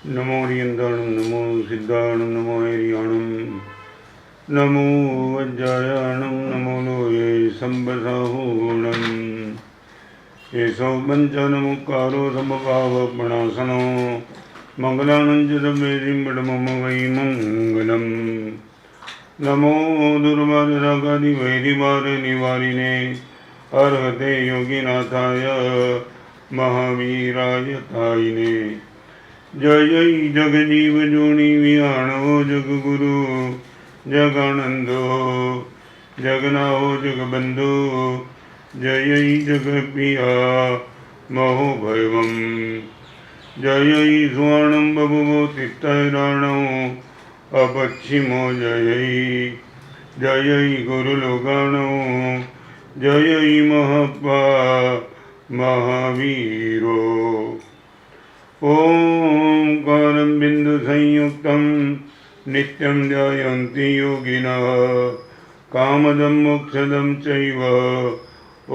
नमो रियंदाणं नमो सिद्धाणं नमो हैरियाणं नमो वज्रायाणं नमो लोये संबसाहूणं येषो पञ्चनमुक्कारो समभावपणासनो मंगलानं च सर्वेदिं मम वै मङ्गलम् नमो दुर्वादिरागादिवैरिवारनिवारिणे अर्हते योगिनाथाय महावीराय तायिने जय जगजीव जोनि विहाणो जगगुरु जगानंदो जगनाहो जगबंधु जय जगप्रिया महोभयवम् जय स्वर्णं बभुवो तिष्ठैराणो अपच्छिमो जय गुरुलोकानो जय महपा महावीरो ओंकारं बिंदु संयुक्तं नित्यं ध्यायन्ति योगिनः कामदं मोक्षदं चैव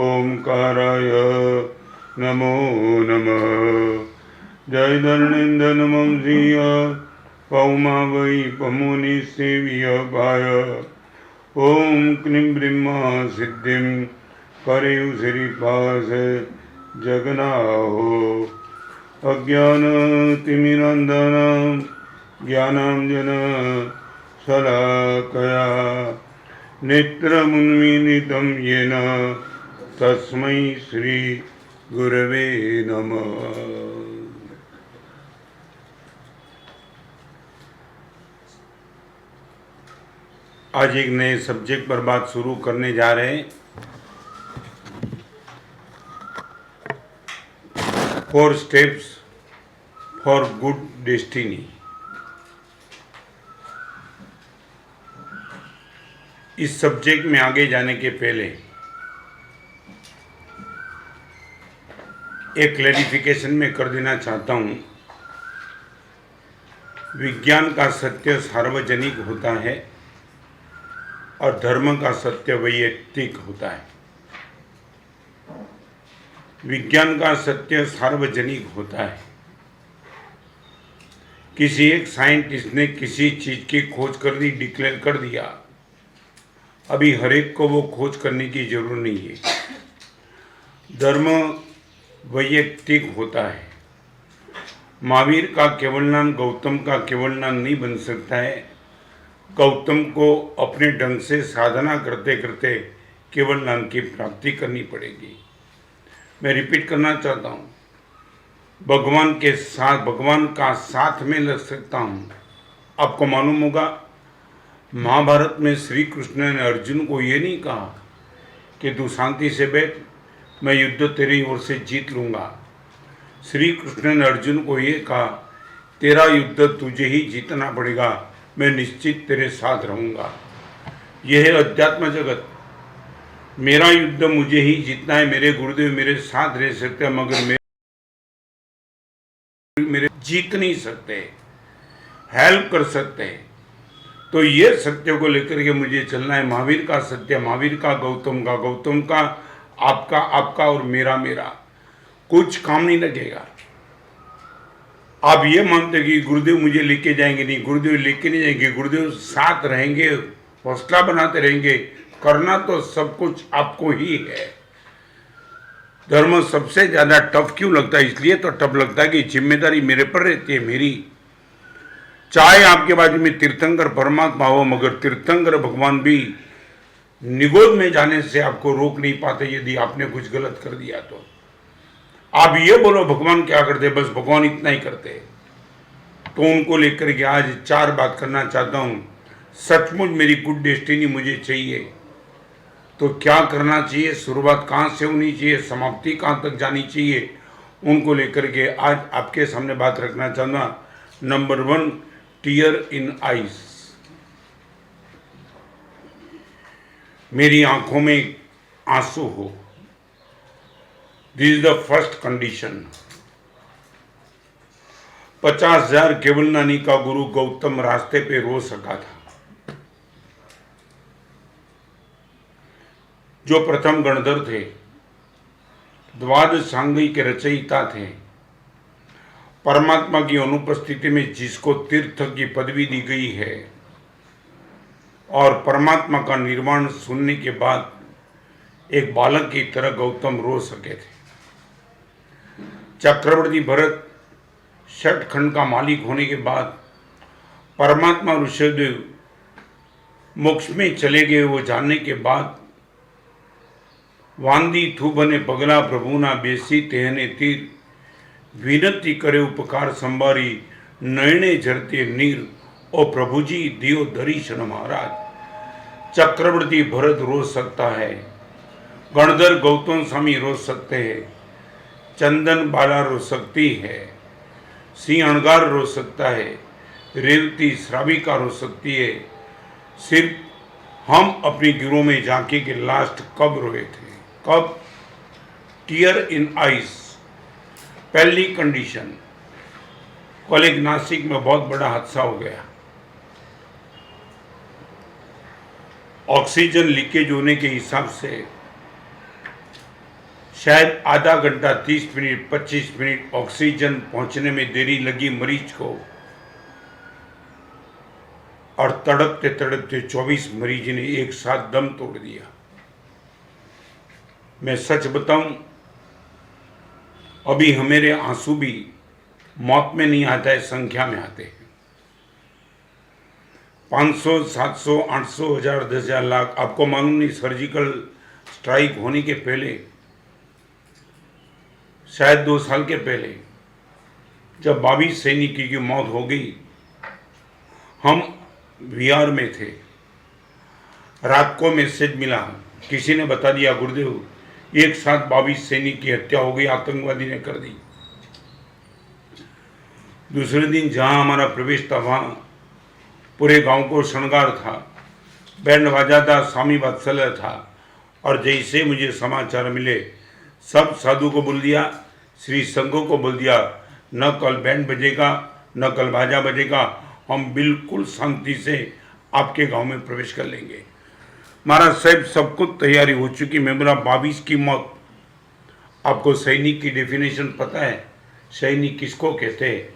ओंकाराय नमो नमः जय धरणेन्द्र नमः श्रिय पौमा वै पमुनिसेव्य पाय ओम क्लीं ब्रह्मा सिद्धिं करेउ श्रीपास जगनाहो अज्ञानतिमिरान्धनां ज्ञानाञ्जन शलाकया नेत्रमुन्मीलितं येन तस्मै श्री गुरवे नमः। आज एक नए सब्जेक्ट पर बात शुरू करने जा रहे हैं। 4 स्टेप्स फॉर गुड डेस्टिनी। इस सब्जेक्ट में आगे जाने के पहले एक क्लैरिफिकेशन में कर देना चाहता हूँ। विज्ञान का सत्य सार्वजनिक होता है और धर्म का सत्य वैयक्तिक होता है। विज्ञान का सत्य सार्वजनिक होता है। किसी एक साइंटिस्ट ने किसी चीज की खोज कर दी, डिक्लेयर कर दिया, अभी हर एक को वो खोज करने की जरूरत नहीं है। धर्म वैयक्तिक होता है। महावीर का केवल नाम गौतम का केवल नाम नहीं बन सकता है। गौतम को अपने ढंग से साधना करते करते केवल नाम की प्राप्ति करनी पड़ेगी। मैं रिपीट करना चाहता हूँ, भगवान के साथ, भगवान का साथ में लग सकता हूँ। आपको मालूम होगा, महाभारत में श्री कृष्ण ने अर्जुन को ये नहीं कहा कि तू शांति से बैठ, मैं युद्ध तेरी ओर से जीत लूँगा। श्री कृष्ण ने अर्जुन को ये कहा, तेरा युद्ध तुझे ही जीतना पड़ेगा, मैं निश्चित तेरे साथ रहूँगा। यह है अध्यात्म जगत। मेरा युद्ध मुझे ही जीतना है। मेरे गुरुदेव मेरे साथ रह सकते हैं, मगर मेरे जीत नहीं सकते, हेल्प कर सकते। तो ये सत्य को लेकर के मुझे चलना है। महावीर का सत्य, महावीर का गौतम का, गौतम का आपका, आपका और मेरा मेरा, कुछ काम नहीं लगेगा। आप ये मानते कि गुरुदेव मुझे लेके जाएंगे, नहीं, गुरुदेव लेके नहीं जाएंगे। गुरुदेव साथ रहेंगे, हौसला बनाते रहेंगे। करना तो सब कुछ आपको ही है। धर्म सबसे ज्यादा टफ क्यों लगता है? इसलिए तो टफ लगता है कि जिम्मेदारी मेरे पर रहती है, मेरी। चाहे आपके बाजू में तीर्थंकर परमात्मा हो, मगर तीर्थंकर भगवान भी निगोद में जाने से आपको रोक नहीं पाते यदि आपने कुछ गलत कर दिया तो। आप ये बोलो भगवान क्या करते, बस भगवान इतना ही करते। तो उनको लेकर के आज 4 बात करना चाहता हूँ। सचमुच मेरी गुड डेस्टिनी मुझे चाहिए तो क्या करना चाहिए, शुरुआत कहाँ से होनी चाहिए, समाप्ति कहाँ तक जानी चाहिए, उनको लेकर के आज आपके सामने बात रखना चाहूँगा। Number 1, tier in eyes. मेरी आंखों में आंसू हो। This is the first condition. 50,000 केवल नानी का गुरु गौतम रास्ते पे रो सका था। जो प्रथम गणधर थे, द्वादशांगी के रचयिता थे। परमात्मा की अनुपस्थिति में जिसको तीर्थ की पदवी दी गई है और परमात्मा का निर्वाण सुनने के बाद एक बालक की तरह गौतम रो सके थे। चक्रवर्ती भरत षट खंड का मालिक होने के बाद परमात्मा ऋषभदेव मोक्ष में चले गए वो जानने के बाद वांदी थूबने पगला प्रभुना बेसी तेहने तीर विनती करे उपकार संभारी नयने झरते नीर ओ प्रभु जी दियो दर्शन महाराज। चक्रवर्ती भरत रो सकता है, गणधर गौतम स्वामी रो सकते हैं, चंदन बाला रो सकती है, सिंह अणगार रो सकता है, रेवती श्राविका रो सकती है। सिर्फ हम अपनी गिरोह में जाके के लास्ट कब रोए थे? कब? Tier in eyes. पहली कंडीशन, कल एक नासिक में बहुत बड़ा हादसा हो गया। ऑक्सीजन लीकेज होने के हिसाब से शायद आधा घंटा 30 मिनट 25 मिनट ऑक्सीजन पहुंचने में देरी लगी मरीज को, और तड़पते तड़पते 24 मरीज ने एक साथ दम तोड़ दिया। मैं सच बताऊं, अभी हमारे आंसू भी मौत में नहीं आता है, संख्या में आते हैं। 500, 700, 800, 1000, 10,000, लाख। आपको मालूम नहीं, सर्जिकल स्ट्राइक होने के पहले, शायद 2 साल के पहले, जब 22 सैनिकों की मौत हो गई, हम विहार में थे। रात को मैसेज मिला, किसी ने बता दिया गुरुदेव एक साथ 22 सैनिक की हत्या हो गई, आतंकवादी ने कर दी। दूसरे दिन जहां हमारा प्रवेश था वहां पूरे गांव को श्रृंगार था, बैंड बाजा था, स्वामी वात्सल्य था। और जैसे मुझे समाचार मिले, सब साधु को बोल दिया, श्री संघों को बोल दिया, न कल बैंड बजेगा न कल बाजा बजेगा, हम बिल्कुल शांति से आपके गांव में प्रवेश कर लेंगे। महाराज साहब सब कुछ तैयारी हो चुकी। मेरा 22 की मौत। आपको सैनिक की डेफिनेशन पता है? सैनिक किसको कहते हैं?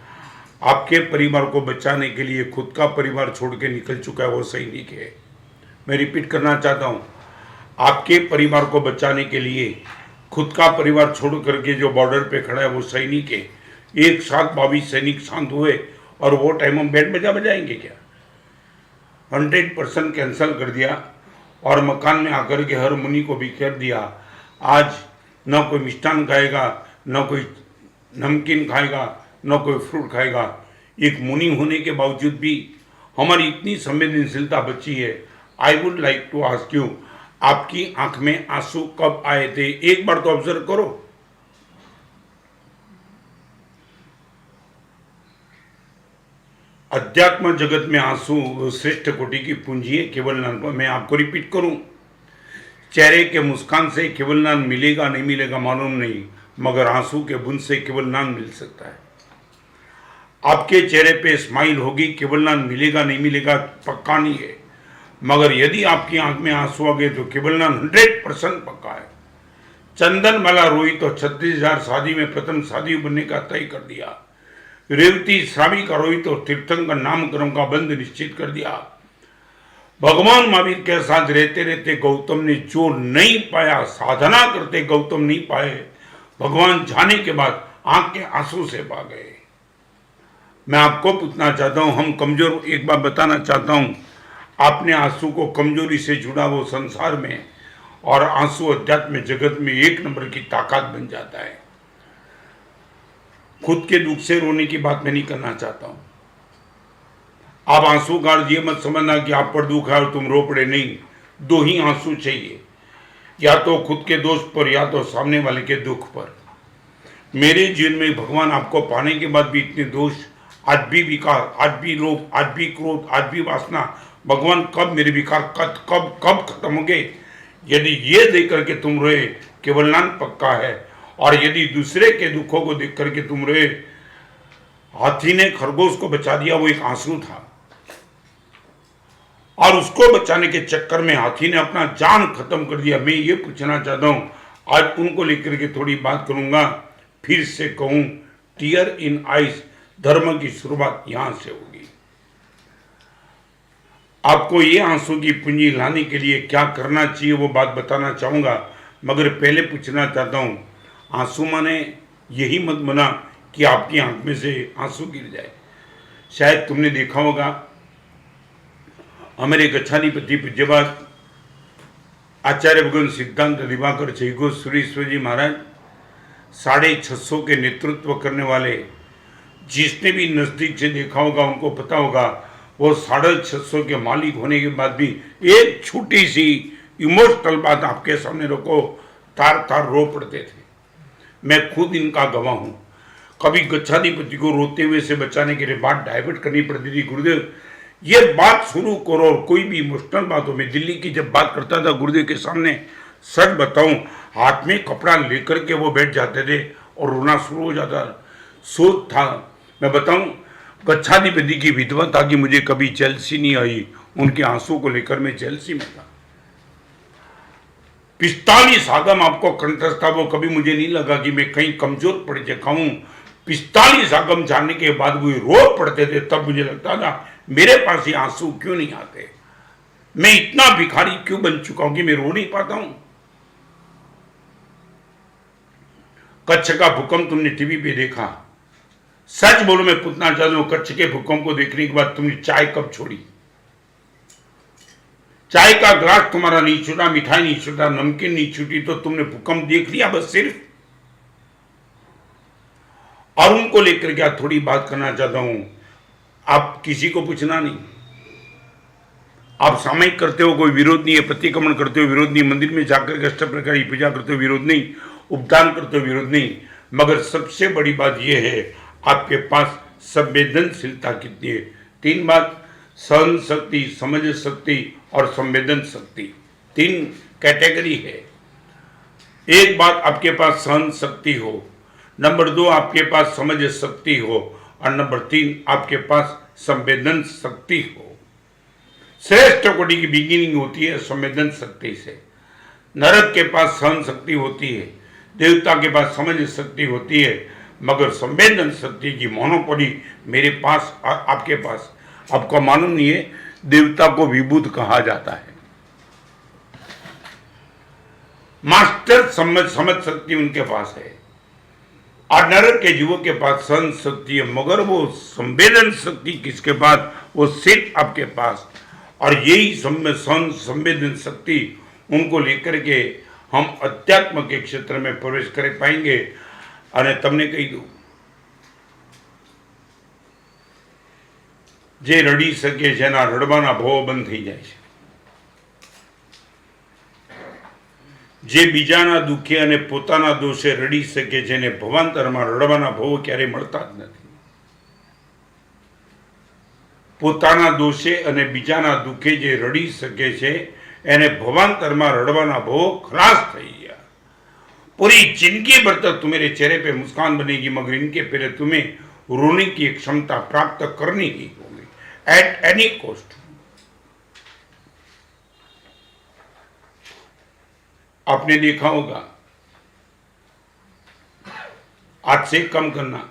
आपके परिवार को बचाने के लिए खुद का परिवार छोड़ के निकल चुका है, वो सैनिक है। मैं रिपीट करना चाहता हूँ, आपके परिवार को बचाने के लिए खुद का परिवार छोड़ करके जो बॉर्डर पे खड़ा है वो सैनिक है। एक साथ 22 सैनिक शांत हुए और वो टाइम हम बैंड बजा बजाएंगे क्या? 100% कैंसिल कर दिया और मकान में आकर के हर मुनि को भी कर दिया। आज न कोई मिष्ठान खाएगा, न कोई नमकीन खाएगा, न कोई फ्रूट खाएगा। एक मुनि होने के बावजूद भी हमारी इतनी संवेदनशीलता बची है। I would like to ask you, आपकी आंख में आंसू कब आए थे? एक बार तो ऑब्जर्व करो। अध्यात्म जगत में आंसू श्रेष्ठ कोटि की पूंजी है। केवलनाथ, मैं आपको रिपीट करूं, चेहरे के मुस्कान से केवलनाथ मिलेगा नहीं मिलेगा मालूम नहीं, मगर आंसू के बूंद से केवलनाथ मिल सकता है। आपके चेहरे पे स्माइल होगी, केवलनाथ मिलेगा नहीं मिलेगा पक्का नहीं है, मगर यदि आपकी आंख में आंसू आ गए तो केवलनाथ 100% पक्का है। चंदन माला रोई तो 36,000 शादी में प्रथम शादी बनने का तय कर दिया। रेवती श्राविका रोई तो तीर्थंकर नामकरण का बंध निश्चित कर दिया। भगवान महावीर के साथ रहते रहते गौतम ने जो नहीं पाया, साधना करते गौतम नहीं पाए, भगवान जाने के बाद आंख के आंसू से पा गए। मैं आपको पूछना चाहता हूं, हम कमजोर, एक बात बताना चाहता हूं, आपने आंसू को कमजोरी से जुड़ा वो संसार में, और आंसू अध्यात्म जगत में एक नंबर की ताकत बन जाता है। खुद के दुख से रोने की बात मैं नहीं करना चाहता हूं। आप आंसू गाड़ ये मत समझना कि आप पर दुख है और तुम रो पड़े, नहीं। 2 ही आंसू चाहिए, या तो खुद के दोष पर या तो सामने वाले के दुख पर। मेरे जीवन में भगवान आपको पाने के बाद भी इतने दोष, आज भी विकार, आज भी लोभ, आज भी क्रोध, आज भी वासना, भगवान कब मेरे विकार कब खत्म हो गए? यदि ये देख करके तुम रोए, केवलनाथ पक्का है। और यदि दूसरे के दुखों को देख करके तुम रोए, हाथी ने खरगोश को बचा दिया, वो एक आंसू था, और उसको बचाने के चक्कर में हाथी ने अपना जान खत्म कर दिया। मैं ये पूछना चाहता हूं, आज उनको लेकर के थोड़ी बात करूंगा। फिर से कहूं, टीयर इन आइज, धर्म की शुरुआत यहां से होगी। आपको ये आंसू की पूंजी लाने के लिए क्या करना चाहिए वो बात बताना चाहूंगा, मगर पहले पूछना चाहता हूं, आंसू माने यही मत बना कि आपकी आंख में से आंसू गिर जाए। शायद तुमने देखा होगा, हमारे गच्छाधिपति पूज्यपाद आचार्य भगवान सिद्धांत दिवाकर जयघोष सुरेश्वर जी महाराज 650 के नेतृत्व करने वाले, जिसने भी नजदीक से देखा होगा उनको पता होगा, वो 650 के मालिक होने के बाद भी एक छोटी सी इमोशनल बात आपके सामने रखो, तार तार रो पड़ते थे। मैं खुद इनका गवाह हूं। कभी गच्छाधिपति को रोते हुए से बचाने के लिए बात डाइवर्ट करनी पड़ती थी, गुरुदेव ये बात शुरू करो, और कोई भी इमोशनल बात हो। मैं दिल्ली की जब बात करता था गुरुदेव के सामने, सच बताऊं, हाथ में कपड़ा लेकर के वो बैठ जाते थे और रोना शुरू हो जाता। सोच था, मैं बताऊं, गच्छाधिपति की विधवा था कि मुझे कभी जेलसी नहीं आई, उनके आंसू को लेकर मैं जेलसी में था। 45 आगम आपको कंठस्थ था, वो कभी मुझे नहीं लगा कि मैं कहीं कमजोर पड़ जाऊं। 45 आगम जानने के बाद वो रो पड़ते थे, तब मुझे लगता था मेरे पास ये आंसू क्यों नहीं आते, मैं इतना भिखारी क्यों बन चुका हूं कि मैं रो नहीं पाता हूं। कच्छ का भूकंप तुमने टीवी पे देखा, सच बोलो मैं पूछना चाहता हूं, कच्छ के भूकंप को देखने के बाद तुमने चाय कब छोड़ी? चाय का ग्लास तुम्हारा नहीं छूटा, मिठाई नहीं छूटा, नमकीन नहीं छूटी, तो तुमने भूकंप देख लिया बस सिर्फ। और उनको लेकर क्या थोड़ी बात करना चाहता हूं, आप किसी को पूछना नहीं, आप सामयिक करते हो कोई विरोध नहीं है, प्रतिक्रमण करते हो विरोध नहीं, मंदिर में जाकर के अष्ट प्रकार की पूजा करते हो विरोध नहीं, उपदान करते हो विरोध नहीं, मगर सबसे बड़ी बात यह है आपके पास संवेदनशीलता कितनी है। 3 बात, सहन शक्ति, समझ शक्ति और संवेदन शक्ति, 3 कैटेगरी है। एक बात, आपके पास सहन शक्ति हो, नंबर 2 आपके पास समझ शक्ति हो, और नंबर 3 आपके पास संवेदन शक्ति हो। श्रेष्ठ कोटि की बिगिनिंग होती है संवेदन शक्ति से। नरक के पास सहन शक्ति होती है, देवता के पास समझ शक्ति होती है, मगर संवेदन शक्ति की मोनोपोली मेरे पास और आपके पास। आपको मालूम नहीं है, देवता को विभूत कहा जाता है। मास्टर समझ शक्ति उनके पास है, और नरक के जीवों के पास सहन शक्ति है, मगर वो संवेदन शक्ति किसके पास? वो सिर्फ आपके पास। और यही संवेदन शक्ति उनको लेकर के हम अध्यात्म के क्षेत्र में प्रवेश कर पाएंगे। અને તમને કહી દઉં, જે રડી શકે છે એના રડવાના ભાવો બંધ થઈ જાય છે, જે બીજાના દુઃખે અને પોતાના દોષે રડી શકે છે એને ભવાંતરમાં રડવાના ભાવો ક્યારેય મળતા જ નથી। પોતાના દોષે અને બીજાના દુઃખે જે રડી શકે છે એને ભવાંતરમાં રડવાના ભાવો ખલાસ થઈ ગયા। पूरी जिंदगी भर तक तुम्हारे चेहरे पे मुस्कान बनेगी, मगर इनके पहले तुम्हें रोने की एक क्षमता प्राप्त करनी ही होगी, एट एनी कॉस्ट। आपने देखा होगा, आज से कम करना,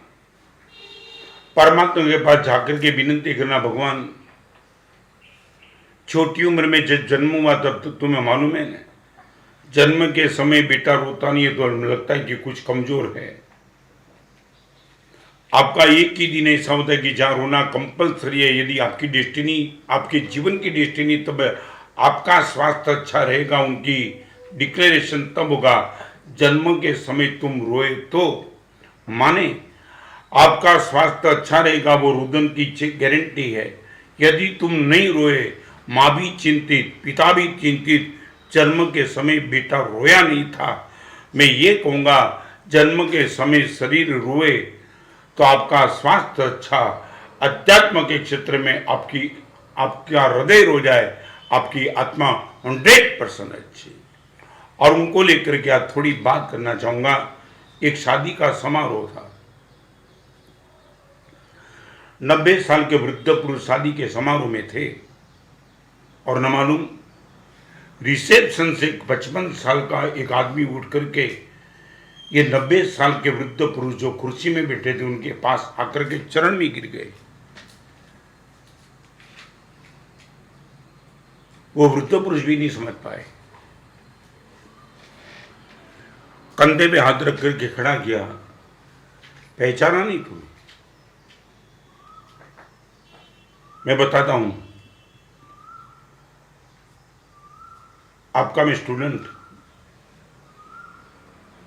परमात्मा के पास जाकर के विनती करना, भगवान छोटी उम्र में जब जन्म हुआ तब तो तुम्हें मालूम है ना, जन्म के समय बेटा रोता नहीं है तो लगता है कि कुछ कमजोर है। आपका एक ही दिन ऐसा होता है कि जहां रोना कंपलसरी है। यदि आपकी डेस्टिनी, आपके जीवन की डेस्टिनी, तब आपका स्वास्थ्य अच्छा रहेगा, उनकी डिक्लेरेशन तब होगा जन्म के समय तुम रोए तो। माने आपका स्वास्थ्य अच्छा रहेगा, वो रुदन की गारंटी है। यदि तुम नहीं रोए, माँ भी चिंतित, पिता भी चिंतित, जन्म के समय बेटा रोया नहीं था। मैं ये कहूँगा, जन्म के समय शरीर रोए तो आपका स्वास्थ्य अच्छा, अध्यात्म के क्षेत्र में आपका हृदय रो जाए, आपकी आत्मा 100% अच्छी। और उनको लेकर के आज थोड़ी बात करना चाहूँगा। एक शादी का समारोह था, 90 साल के वृद्ध पुरुष शादी के समारोह में थे, और न मालूम रिसेप्शन से 55 साल का एक आदमी उठ करके ये 90 साल के वृद्ध पुरुष जो कुर्सी में बैठे थे उनके पास आकर के चरण में गिर गए। वो वृद्ध पुरुष भी नहीं समझ पाए, कंधे पे हाथ रख करके खड़ा किया, पहचाना नहीं तुम्हें? मैं बताता हूं, आपका मैं स्टूडेंट,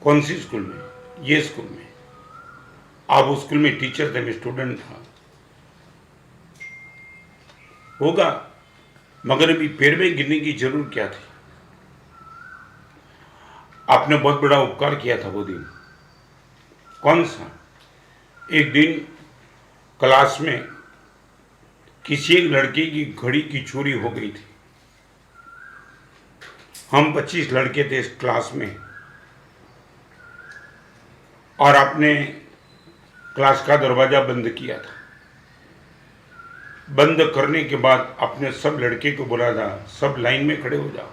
कौन सी स्कूल में? ये स्कूल में। आप उस स्कूल में टीचर थे, मैं स्टूडेंट था। होगा, मगर अभी पेड़ में गिरने की जरूरत क्या थी? आपने बहुत बड़ा उपकार किया था वो दिन। कौन सा? एक दिन क्लास में किसी एक लड़के की घड़ी की चोरी हो गई थी। हम 25 लड़के थे इस क्लास में, और आपने क्लास का दरवाजा बंद किया था। बंद करने के बाद आपने सब लड़के को बोला था, सब लाइन में खड़े हो जाओ,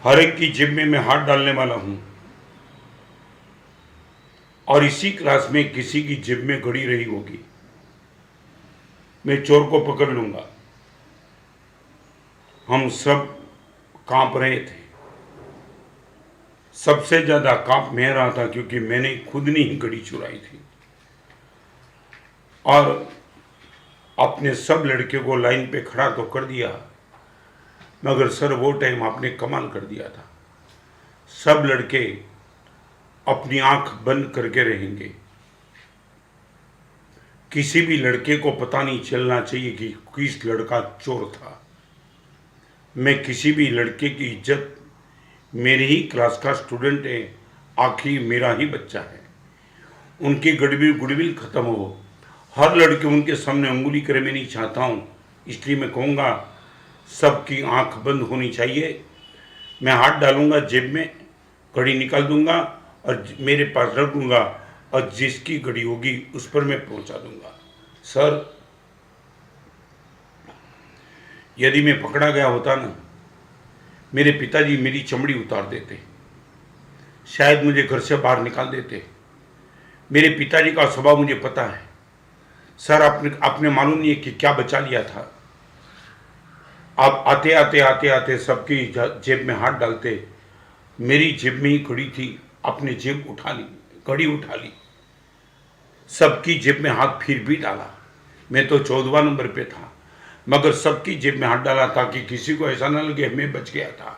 हर एक की जेब में मैं हाथ डालने वाला हूं, और इसी क्लास में किसी की जेब में घड़ी रही होगी, मैं चोर को पकड़ लूंगा। हम सब कांप रहे थे। सबसे ज्यादा कांप मैं रहा था, क्योंकि मैंने खुद ने ही घड़ी चुराई थी। और अपने सब लड़के को लाइन पे खड़ा तो कर दिया, मगर सर वो टाइम आपने कमाल कर दिया था। सब लड़के अपनी आंख बंद करके रहेंगे, किसी भी लड़के को पता नहीं चलना चाहिए कि किस लड़का चोर था। मैं किसी भी लड़के की इज्जत, मेरी ही क्लास का स्टूडेंट है, आखिर मेरा ही बच्चा है, उनकी गुडविल खत्म हो, हर लड़के उनके सामने अंगुली करे मैं नहीं चाहता हूं। इसलिए मैं कहूँगा सबकी आंख बंद होनी चाहिए। मैं हाथ डालूंगा जेब में, घड़ी निकाल दूंगा और मेरे पास रख दूंगा, और जिसकी घड़ी होगी उस पर मैं पहुंचा दूंगा। सर, यदि मैं पकड़ा गया होता ना, मेरे पिताजी मेरी चमड़ी उतार देते, शायद मुझे घर से बाहर निकाल देते। मेरे पिताजी का स्वभाव मुझे पता है। सर, आपने मालूम नहीं है कि क्या बचा लिया था। आप आते आते आते आते सबकी जेब में हाथ डालते, मेरी जेब में ही घड़ी थी, आपने जेब उठा ली, घड़ी उठा ली, सबकी जेब में हाथ फिर भी डाला। मैं तो 14वां नंबर पे था, मगर सबकी जेब में हाथ डाला ताकि किसी को ऐसा ना लगे मैं बच गया था।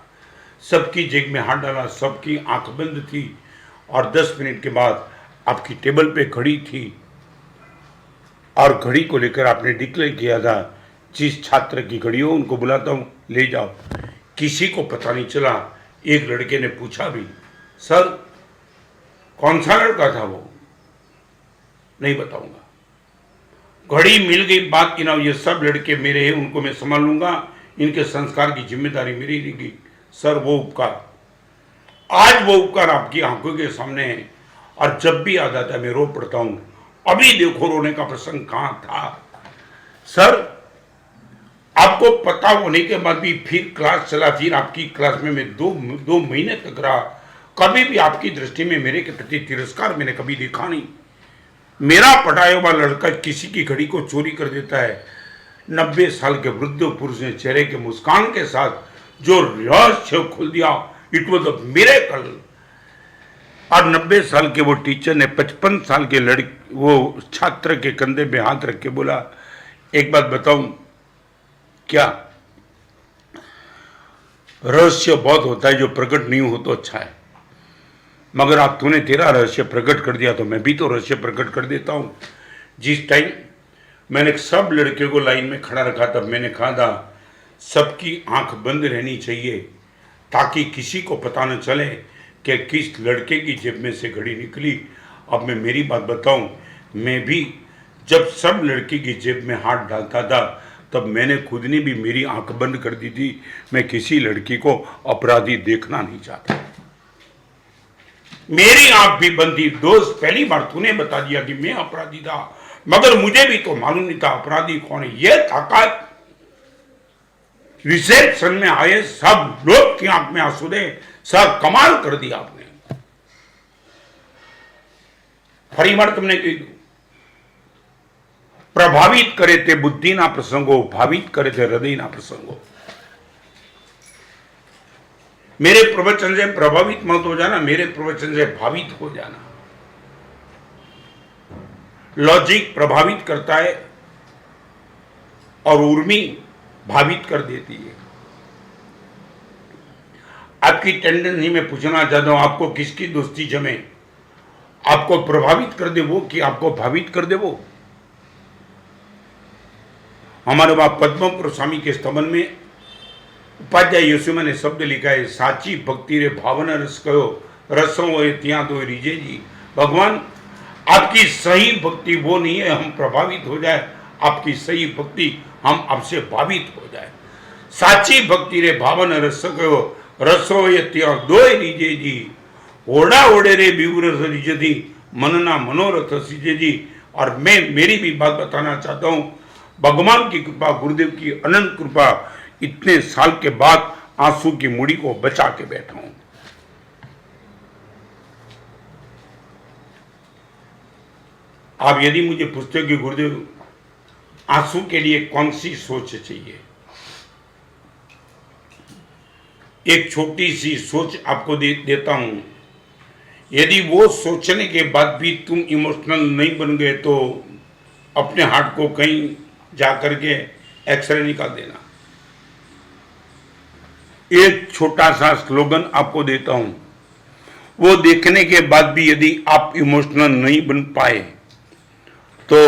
सबकी जेब में हाथ डाला, सबकी आंख बंद थी, और 10 मिनट के बाद आपकी टेबल पे घड़ी थी, और घड़ी को लेकर आपने डिक्लेयर किया था, जिस छात्र की घड़ी हो उनको बुलाता हूँ, ले जाओ। किसी को पता नहीं चला। एक लड़के ने पूछा भी, सर कौन सा लड़का था वो? नहीं बताऊंगा। घड़ी मिल गई, बात की ना, ये सब लड़के मेरे हैं, उनको मैं संभाल लूंगा, इनके संस्कार की जिम्मेदारी मेरी रहेगी। सर, वो उपकार, आज वो उपकार आपकी आंखों के सामने है, और जब भी याद आता है मैं रो पड़ता हूं। अभी देखो रोने का प्रसंग कहां था। सर, आपको पता होने के बाद भी फिर क्लास चला, फिर आपकी क्लास में मैं दो महीने तक रहा। कभी भी आपकी दृष्टि में मेरे के प्रति तिरस्कार मैंने कभी देखा नहीं। मेरा पढ़ाया हुआ लड़का किसी की घड़ी को चोरी कर देता है। 90 साल के वृद्ध पुरुष ने चेहरे के मुस्कान के साथ जो रहस्य खोल दिया, इट वॉज अ मिरेकल। और 90 साल के वो टीचर ने 55 साल के वो छात्र के कंधे पे हाथ रख के बोला, एक बात बताऊं क्या? रहस्य बहुत होता है जो प्रकट नहीं हो तो अच्छा है, मगर आप तूने तेरा रहस्य प्रकट कर दिया तो मैं भी तो रहस्य प्रकट कर देता हूं। जिस टाइम मैंने सब लड़के को लाइन में खड़ा रखा, तब मैंने कहा था सबकी आंख बंद रहनी चाहिए ताकि किसी को पता न चले कि किस लड़के की जेब में से घड़ी निकली। अब मैं मेरी बात बताऊं, मैं भी जब सब लड़के की जेब में हाथ डालता था तब मैंने खुद ने भी मेरी आंख बंद कर दी थी। मैं किसी लड़की को अपराधी देखना नहीं चाहता, मेरी आंख भी बंद थी। दोस्त, पहली बार तूने बता दिया कि मैं अपराधी था, मगर मुझे भी तो मालूम नहीं था अपराधी कौन है। यह ताकत रिसेप्शन में आए सब लोग की आंख में आंसू दे, सब कमाल कर दिया आपने। फरी बार तुमने कीधु, प्रभावित करे ते बुद्धिना प्रसंगो, भावित करे ते हृदयना प्रसंगो। मेरे प्रवचन से प्रभावित मत हो जाना, मेरे प्रवचन से भावित हो जाना। लॉजिक प्रभावित करता है और उर्मी भावित कर देती है। आपकी टेंडेंसी में पूछना चाहता हूं, आपको किसकी दोस्ती जमे? आपको प्रभावित कर दे वो कि आपको भावित कर दे वो? हमारे वहां पद्मपुर स्वामी के स्तवन में उपाध्याय यशुमा ने शब्द लिखा है, साची भक्ति रे भावना रस कयो, रसों वो त्या तो रीजे जी। भगवान, आपकी सही भक्ति वो नहीं है हम प्रभावित हो जाए, आपकी सही भक्ति हम आपसे भावित हो जाए। साची भक्ति रे भावना रस कयो, रसो ये त्या दो रीजे जी। ओढ़ा ओढ़े रे बिवर रीजे जी, मनना मनोरथ सीजे जी। और मैं मेरी भी बात बताना चाहता हूं, भगवान की कृपा, गुरुदेव की अनंत कृपा, इतने साल के बाद आंसू की मुड़ी को बचा के बैठा हूं। आप यदि मुझे पूछते हो कि गुरुदेव आंसू के लिए कौन सी सोच चाहिए, एक छोटी सी सोच आपको देता हूं। यदि वो सोचने के बाद भी तुम इमोशनल नहीं बन गए तो अपने हार्ट को कहीं जाकर के एक्सरे निकाल देना। एक छोटा सा स्लोगन आपको देता हूं, वो देखने के बाद भी यदि आप इमोशनल नहीं बन पाए तो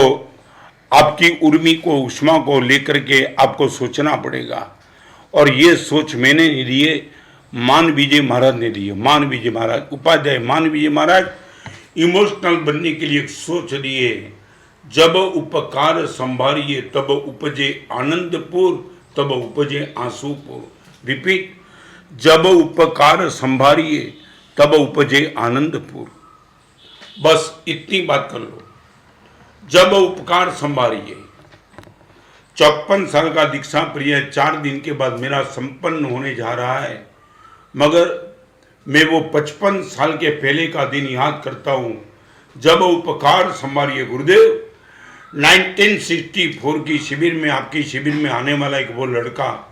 आपकी उर्मी को, उष्मा को लेकर के आपको सोचना पड़ेगा। और ये सोच मैंने नहीं दी है, मान विजय महाराज ने दी है। मान विजय महाराज, उपाध्याय मान विजय महाराज इमोशनल बनने के लिए एक सोच दिए, जब उपकार संभारिए तब उपजे आनंदपुर, तब उपजे आंसूपुर। रिपीट, जब उपकार संभारिए तब उपजे आनंदपुर। बस इतनी बात कर लो, जब उपकार संभारिए। 54 साल का दीक्षा प्रिय 4 दिन के बाद मेरा संपन्न होने जा रहा है, मगर मैं वो 55 साल के पहले का दिन याद करता हूं, जब उपकार संभारिए। गुरुदेव, 1964 की शिविर में, आपकी शिविर में आने वाला एक वो लड़का,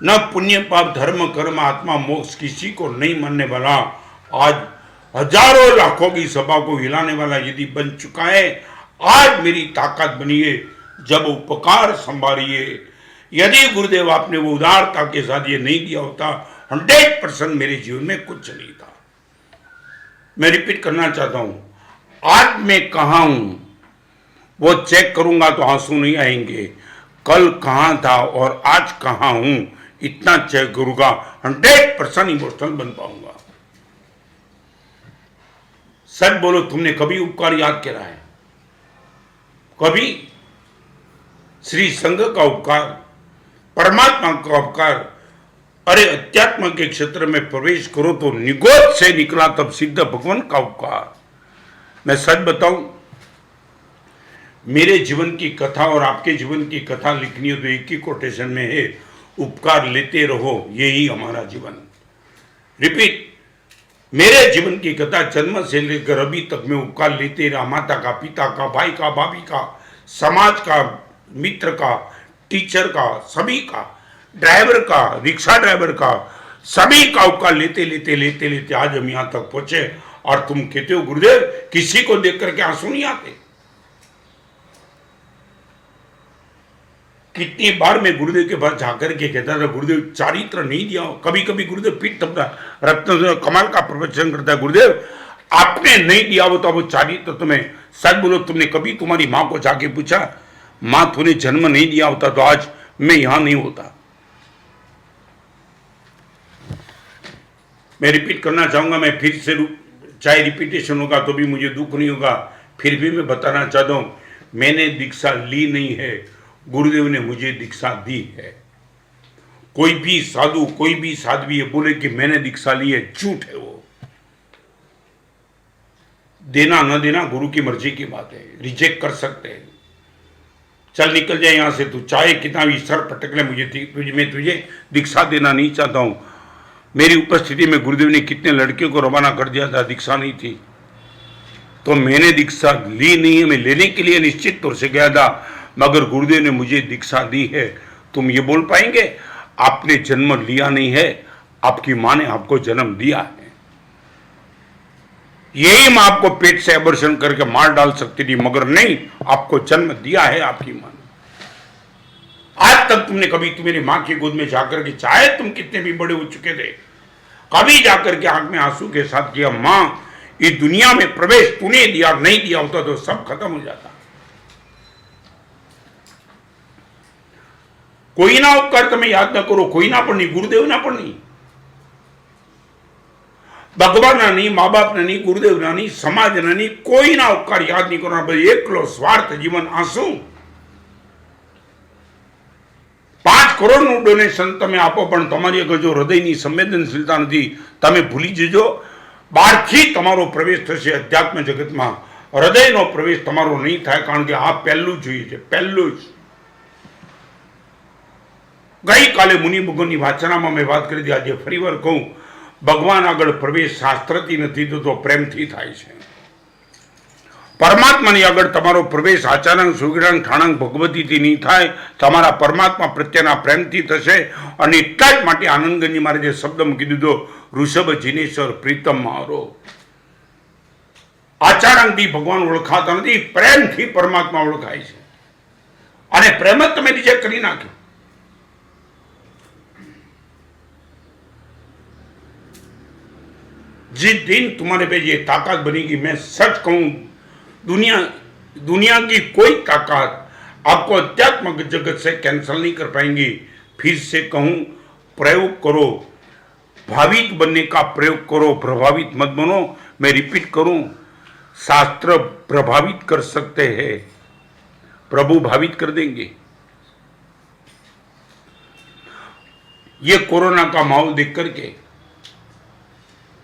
न पुण्य पाप धर्म कर्म आत्मा मोक्ष किसी को नहीं मानने वाला, आज हजारों लाखों की सभा को हिलाने वाला यदि बन चुका है, आज मेरी ताकत बनिए, जब उपकार संभारिए। यदि गुरुदेव आपने वो उदारता के साथ ये नहीं दिया होता, 100% मेरे जीवन में कुछ नहीं था। मैं रिपीट करना चाहता हूं, आज मैं कहां हूं वो चेक करूंगा तो आंसू नहीं आएंगे। कल कहां था और आज कहां हूं इतना चेक करूंगा, 100% इमोशनल बन पाऊंगा। सच बोलो, तुमने कभी उपकार याद करा है? कभी? श्री संघ का उपकार, परमात्मा का उपकार। अरे अध्यात्म के क्षेत्र में प्रवेश करो तो निगोद से निकला तब सिद्ध भगवान का उपकार। मैं सच बताऊं, मेरे जीवन की कथा और आपके जीवन की कथा लिखनी हो तो एक ही कोटेशन में है, उपकार लेते रहो, यही हमारा जीवन। रिपीट, मेरे जीवन की कथा जन्म से लेकर अभी तक मैं उपकार लेते रहा, माता का, पिता का, भाई का, भाभी का, समाज का, मित्र का, टीचर का, सभी का, ड्राइवर का, रिक्शा ड्राइवर का, सभी का उपकार लेते लेते लेते लेते आज हम यहां तक पहुंचे। और तुम कहते हो गुरुदेव किसी को देख करके आंसू नहीं आते। कितनी बार मैं गुरुदेव के पास जाकर के कहता था, गुरुदेव चारित्र नहीं दिया हो। कभी कभी गुरुदेव पीठ थपड़ा, रत्न कमाल का प्रवचन करता है, गुरुदेव आपने नहीं दिया हो तो वो चारित्र तुम्हें। सच बोलो, तुमने कभी तुम्हारी माँ को जाके पूछा, माँ तूने जन्म नहीं दिया होता तो आज मैं यहां नहीं होता। मैं रिपीट करना चाहूंगा, मैं फिर से, चाहे रिपीटेशन होगा तो भी मुझे दुख नहीं होगा, फिर भी मैं बताना चाहता हूं, मैंने दीक्षा ली नहीं है, गुरुदेव ने मुझे दीक्षा दी है। कोई भी साधु, कोई भी साध्वी ये बोले कि मैंने दीक्षा ली है, झूठ है वो। देना न देना गुरु की मर्जी की बात है, रिजेक्ट कर सकते हैं। चल निकल जाए यहाँ से, तू चाहे कितना भी सर पटक ले, मैं तुझे दीक्षा देना नहीं चाहता हूँ। मेरी उपस्थिति में गुरुदेव ने कितने लड़कियों को रवाना कर दिया था, दीक्षा नहीं थी, तो मैंने दीक्षा ली नहीं है। मैं लेने के लिए निश्चित तौर से गया था, मगर गुरुदेव ने मुझे दीक्षा दी है। तुम ये बोल पाएंगे आपने जन्म लिया नहीं है, आपकी माँ ने आपको जन्म दिया है। यही माँ आपको पेट से एबॉर्शन करके मार डाल सकती थी, मगर नहीं, आपको जन्म दिया है आपकी माँ ने। आज तक तुमने कभी तुम्हारी माँ की गोद में जाकर के, चाहे तुम कितने भी बड़े हो चुके थे, कभी जाकर के आंख में आंसू के साथ किया, माँ इस दुनिया में प्रवेश तूने दिया, नहीं दिया होता तो सब खत्म हो जाता। कोई ना उपकार तुम्हें याद ना करो, कोई ना पढ़नी, गुरुदेव ना पढ़नी, भगवान ना नहीं, माँ बाप ना नहीं, गुरुदेव ना नहीं, समाज ना नहीं, कोई ना उपकार याद नहीं करना। भाई एकलो स्वार्थ जीवन आंसू। 5 કરોડનું ડોનેશન તમે આપો, પણ તમારી આગળ જો હૃદયની સંવેદનશીલતા નથી, તમે ભૂલી જજો, બહારથી તમારો પ્રવેશ થશે અધ્યાત્મ જગતમાં, હૃદયનો પ્રવેશ તમારો નહીં થાય, કારણ કે આ પહેલું જોઈએ છે, પહેલું જ। ગઈકાલે મુનિ ભગવાનની વાચનામાં મેં વાત કરી હતી, આજે ફરીવાર કહું, ભગવાન આગળ પ્રવેશ શાસ્ત્રથી નથી થતો, પ્રેમથી થાય છે। परमात्मा ની આગળ તમારો પ્રવેશ આચાર્ય સુગીરાંગ ઠાણાંગ ભગવતીથી નહીં થાય, તમારા પરમાત્મા પ્રત્યેના પ્રેમથી થશે। અને એટલા જ માટે આનંદગંજી મહારાજે શબ્દમાં કીધું તો, ઋષભ જીનેશ્વર પ્રીતમ મારો। આચાર્યથી ભગવાન ઓળખાતા નથી, પ્રેમથી પરમાત્મા ઓળખાય છે, અને પ્રેમ જ તમે રિજેક્ટ કરી નાખ્યો। जिस दिन तुम्हारे पे ये ताकत बनेगी, मैं सच कहूं, दुनिया की कोई ताकत आपको अध्यात्म जगत से कैंसल नहीं कर पाएंगी। फिर से कहूं, प्रयोग करो, भावित बनने का प्रयोग करो, प्रभावित मत बनो। मैं रिपीट करूं, शास्त्र प्रभावित कर सकते हैं, प्रभु भावित कर देंगे। ये कोरोना का माहौल देख करके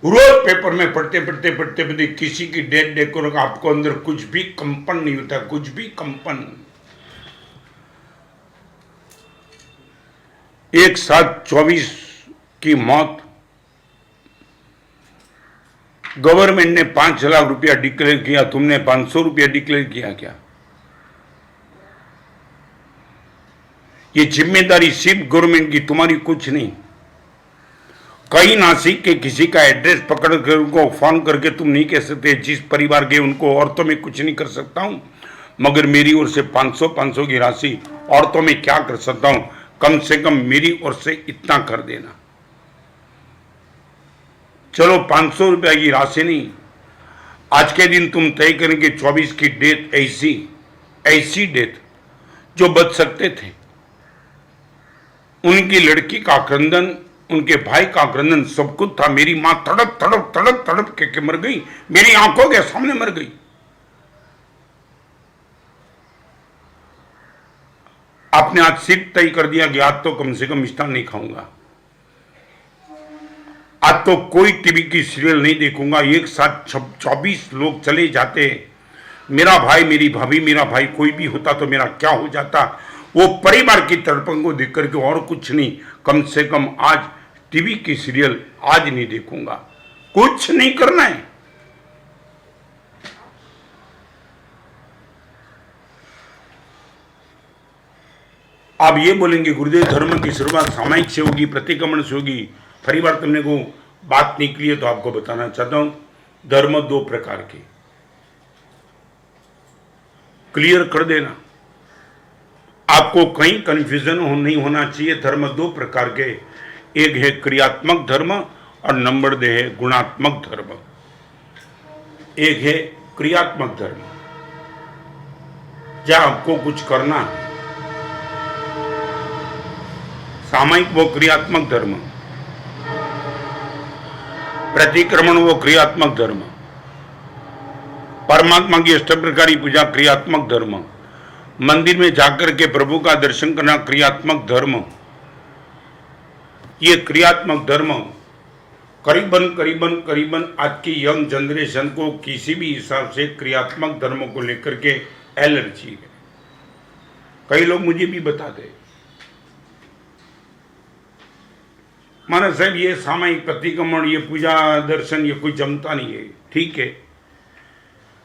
रोज पेपर में पढ़ते किसी की डेथ देखो, आपको अंदर कुछ भी कंपन नहीं होता, कुछ भी कंपन। एक साथ 24 की मौत, गवर्नमेंट ने 5 लाख रुपया डिक्लेयर किया, तुमने 500 रुपया डिक्लेयर किया क्या? ये जिम्मेदारी सिर्फ गवर्नमेंट की, तुम्हारी कुछ नहीं। कई नासिक के किसी का एड्रेस पकड़ कर उनको फोन करके तुम नहीं कह सकते जिस परिवार के उनको, औरतों में कुछ नहीं कर सकता हूं, मगर मेरी ओर से 500 की राशि औरतों में क्या कर सकता हूं, कम से कम मेरी ओर से इतना कर देना। चलो 500 रुपया की राशि नहीं, आज के दिन तुम तय करेंगे 24 की डेथ, ऐसी डेथ जो बच सकते थे। उनकी लड़की का क्रंदन, उनके भाई का क्रंदन, सब कुछ था। मेरी मां तड़प तड़प तड़प तड़प के मर गई, मेरी आंखों के सामने मर गई। आपने आज सिर्फ तय कर दिया कि आज तो कम से कम मिष्ठान नहीं खाऊंगा, आज तो कोई टीवी की सीरियल नहीं देखूंगा। एक साथ 24 लोग चले जाते, मेरा भाई, मेरी भाभी, मेरा भाई कोई भी होता तो मेरा क्या हो जाता। वो परिवार की तड़पन को देख करके और कुछ नहीं, कम से कम आज टीवी की सीरियल आज नहीं देखूंगा, कुछ नहीं करना है। आप ये बोलेंगे गुरुदेव धर्म की शुरुआत सामायिक से होगी, प्रतिक्रमण से होगी। फरी बार तुमने को बात निकली है तो आपको बताना चाहता हूं, धर्म 2 प्रकार के, क्लियर कर देना, आपको कहीं कंफ्यूजन नहीं होना चाहिए। धर्म 2 प्रकार के, एक है क्रियात्मक धर्म और नंबर 2 है गुणात्मक धर्म। एक है क्रियात्मक धर्म, जहां आपको कुछ करना है, सामायिक वो क्रियात्मक धर्म, प्रतिक्रमण वो क्रियात्मक धर्म, परमात्मा की अष्टप्रकारी पूजा क्रियात्मक धर्म, मंदिर में जाकर के प्रभु का दर्शन करना क्रियात्मक धर्म। ये क्रियात्मक धर्म करीबन आज की यंग जनरेशन को किसी भी हिसाब से क्रियात्मक धर्म को लेकर के एलर्जी है। कई लोग मुझे भी बताते, माना साहब ये सामायिक प्रतिक्रमण, ये पूजा दर्शन, ये कोई जमता नहीं है। ठीक है,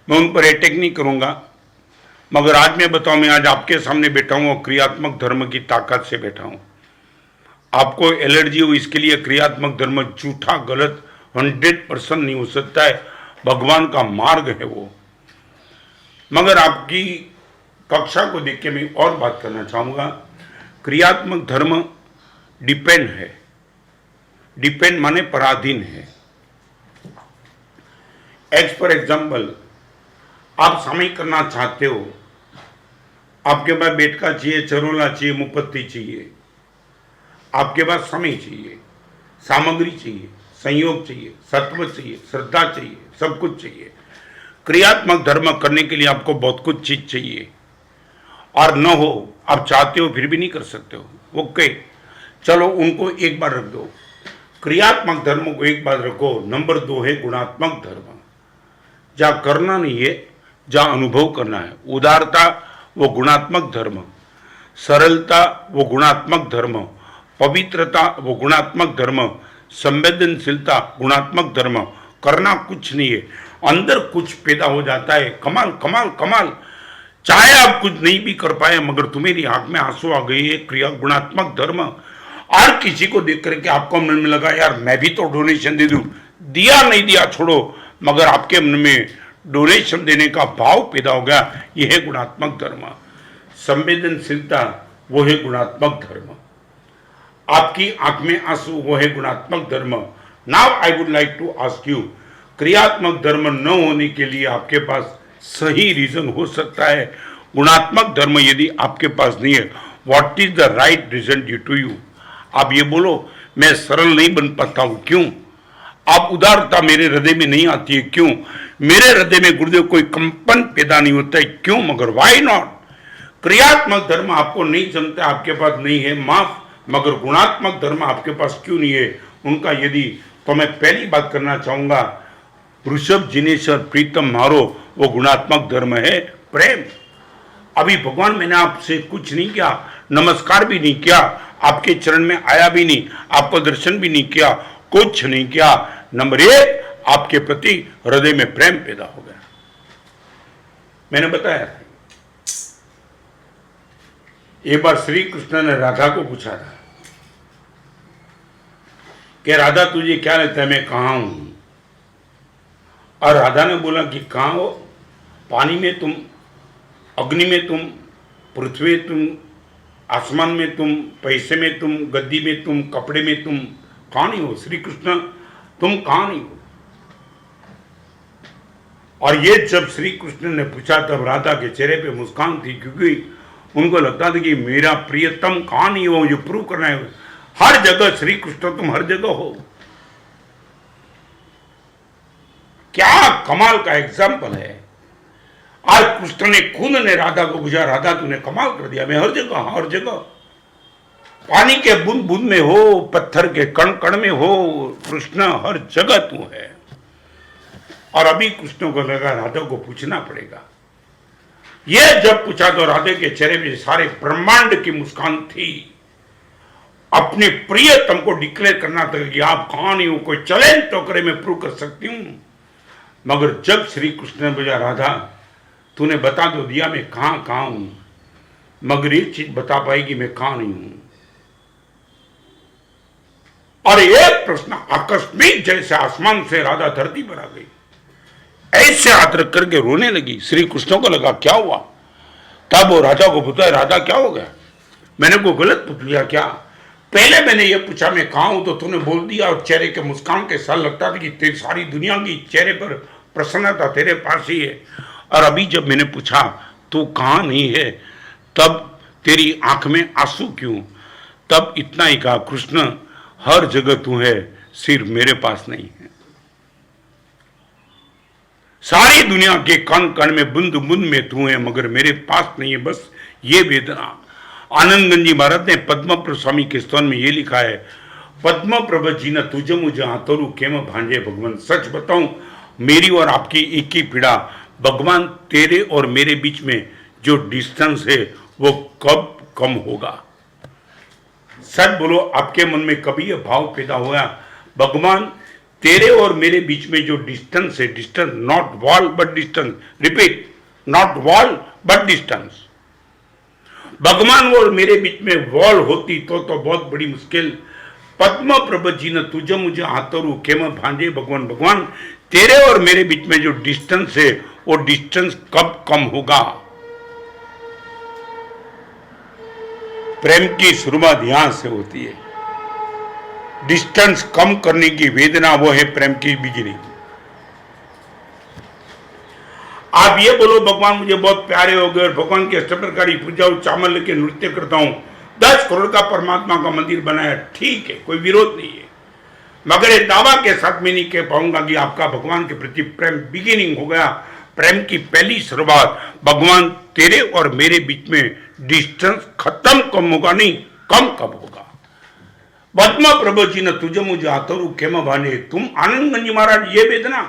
मैं उन पर अटैक नहीं करूंगा, मगर आज मैं बताऊं, मैं आज आपके सामने बैठा हूं और क्रियात्मक धर्म की ताकत से बैठा हूं। आपको एलर्जी हो इसके लिए क्रियात्मक धर्म झूठा, गलत 100% नहीं हो सकता है, भगवान का मार्ग है वो। मगर आपकी कक्षा को देख के मैं और बात करना चाहूंगा। क्रियात्मक धर्म डिपेंड है, डिपेंड माने पराधीन है। एज फॉर एग्जाम्पल, आप सामयिक करना चाहते हो, आपके पास बेटका चाहिए, चरोला चाहिए, मुपत्ति चाहिए, आपके पास समय चाहिए, सामग्री चाहिए, संयोग चाहिए, सत्व चाहिए, श्रद्धा चाहिए, सब कुछ चाहिए। क्रियात्मक धर्म करने के लिए आपको बहुत कुछ चीज चाहिए, और न हो आप चाहते हो फिर भी नहीं कर सकते हो। ओके, चलो उनको एक बार रख दो, क्रियात्मक धर्म को एक बार रखो। नंबर 2 है गुणात्मक धर्म, जहां करना नहीं है, जहां अनुभव करना है। उदारता वो गुणात्मक धर्म, सरलता वो गुणात्मक धर्म, पवित्रता वो गुणात्मक धर्म, संवेदनशीलता गुणात्मक धर्म। करना कुछ नहीं है, अंदर कुछ पैदा हो जाता है। कमाल कमाल कमाल। चाहे आप कुछ नहीं भी कर पाए, मगर तुम्हारी आंख में आंसू आ गई है, क्रिया गुणात्मक धर्म। और किसी को देख करके आपको मन में लगा यार मैं भी तो डोनेशन दे दूं, दिया नहीं दिया छोड़ो, मगर आपके मन में डोनेशन देने का भाव पैदा हो गया, यह है गुणात्मक धर्म। संवेदनशीलता वो है गुणात्मक धर्म। आपकी आंख में आंसू वो है गुणात्मक धर्म। Now I would like to ask you, क्रियात्मक धर्म न होने के लिए आपके पास सही रीजन हो सकता है। गुणात्मक धर्म यदि आपके पास नहीं है, what is the right reason due to you? आप ये बोलो मैं सरल नहीं बन पाता हूं, क्यों? आप उदारता मेरे हृदय में नहीं आती है, क्यों? मेरे हृदय में गुरुदेव कोई कंपन पैदा नहीं होता है, क्यों? मगर व्हाई नॉट? क्रियात्मक धर्म आपको नहीं जमता, आपके पास नहीं है, माफ, मगर गुणात्मक धर्म आपके पास क्यों नहीं है उनका यदि, तो मैं पहली बात करना चाहूंगा, वृषभ जिनेश्वर प्रीतम मारो, वो गुणात्मक धर्म है, प्रेम। अभी भगवान मैंने आपसे कुछ नहीं किया, नमस्कार भी नहीं किया, आपके चरण में आया भी नहीं, आपको दर्शन भी नहीं किया, कुछ नहीं किया। नंबर 1, आपके प्रति हृदय में प्रेम पैदा हो गया। मैंने बताया था, एक बार श्री कृष्ण ने राधा को पूछा था कि राधा तुझे क्या लगता है मैं कहां हूं? और राधा ने बोला कि कहां हो? पानी में तुम, अग्नि में तुम, पृथ्वी में तुम, आसमान में तुम, पैसे में तुम, गद्दी में तुम, कपड़े में तुम, कहां नहीं हो? श्री कृष्ण तुम कहां नहीं हो? और ये जब श्री कृष्ण ने पूछा तब राधा के चेहरे पे मुस्कान थी, क्योंकि उनको लगता था कि मेरा प्रियतम कहां नहीं हो, जो प्रूव करना है। हर जगह श्री कृष्ण तुम हर जगह हो। क्या कमाल का एग्जाम्पल है। आज कृष्ण ने खुद ने राधा को पूछा, राधा तूने कमाल कर दिया, मैं हर जगह, हर जगह, पानी के बूंद बूंद में हो, पत्थर के कण कण में हो, कृष्ण हर जगह तू है। और अभी कृष्ण को लगा राधा को पूछना पड़ेगा। यह जब पूछा तो राधे के चेहरे में सारे ब्रह्मांड की मुस्कान थी। अपने प्रियतम को डिक्लेयर करना था कि आप कहां नहीं हो, कोई चैलेंज तो करे, मैं प्रूव कर सकती हूं। मगर जब श्री कृष्ण ने बोला राधा तूने बता तो दिया मैं कहां हूं, मगर एक चीज बता पाएगी मैं कहां नहीं हूं। और एक प्रश्न आकस्मिक जैसे आसमान से राधा धरती पर आ गई, ऐसे हाथ रख करके रोने लगी। श्री कृष्ण को लगा क्या हुआ? तब वो राधा को पूछा, राधा क्या हो गया? मैंने को गलत पूछ लिया क्या? पहले मैंने ये पूछा मैं कहां हूं तो तूने बोल दिया, और चेहरे के मुस्कान के साथ लगता था कि तेरी सारी दुनिया की चेहरे पर प्रसन्नता तेरे पास ही है। और अभी जब मैंने पूछा तू कहां नहीं है, तब तेरी आंख में आंसू क्यों? तब इतना ही कहा, कृष्ण हर जगह तू है, सिर्फ मेरे पास नहीं है। सारी दुनिया के कण कण में, बूंद बूंद में तू है, मगर मेरे पास नहीं है। बस ये वेदना। आनंदगंज जी महाराज ने पद्म प्रभु स्वामी के स्तवन में ये लिखा है, पद्म प्रभु जी न तुझ मुझे आतोरु केम भांजे भगवान। सच बताऊं, मेरी और आपकी एक ही पीड़ा, भगवान तेरे और मेरे बीच में जो डिस्टेंस है वो कब कम होगा? सच बोलो, आपके मन में कभी यह भाव पैदा हुआ, भगवान तेरे और मेरे बीच में जो डिस्टेंस है, distance not wall but distance, repeat, not wall but distance, भगवान और मेरे बीच में वॉल होती तो बहुत बड़ी मुश्किल। पद्म प्रभु जी ने तुझे मुझे हाथरू केम भांजे, भगवान भगवान तेरे और मेरे बीच में जो डिस्टेंस है वो डिस्टेंस कब कम होगा? प्रेम की शुरुआत यहां से होती है। डिस्टेंस कम करने की वेदना वो है प्रेम की बिगिनिंग। आप ये बोलो भगवान मुझे बहुत प्यारे हो गए और भगवान की अष्टप्रकारी पूजा चावल लेके नृत्य करता हूं, 10 करोड़ का परमात्मा का मंदिर बनाया, ठीक है, कोई विरोध नहीं है, मगर ये दावा के साथ मैं नहीं कह पाऊंगा कि आपका भगवान के प्रति प्रेम बिगिनिंग हो गया, प्रेम की पहली शुरुआत। भगवान तेरे और मेरे बीच में डिस्टेंस खत्म कम होगा, नहीं कम कब होगा। पद्मा प्रभु जी ने तुझे मुझे आतरू केम भाने, तुम आनंद गंज महाराज ये वेदना,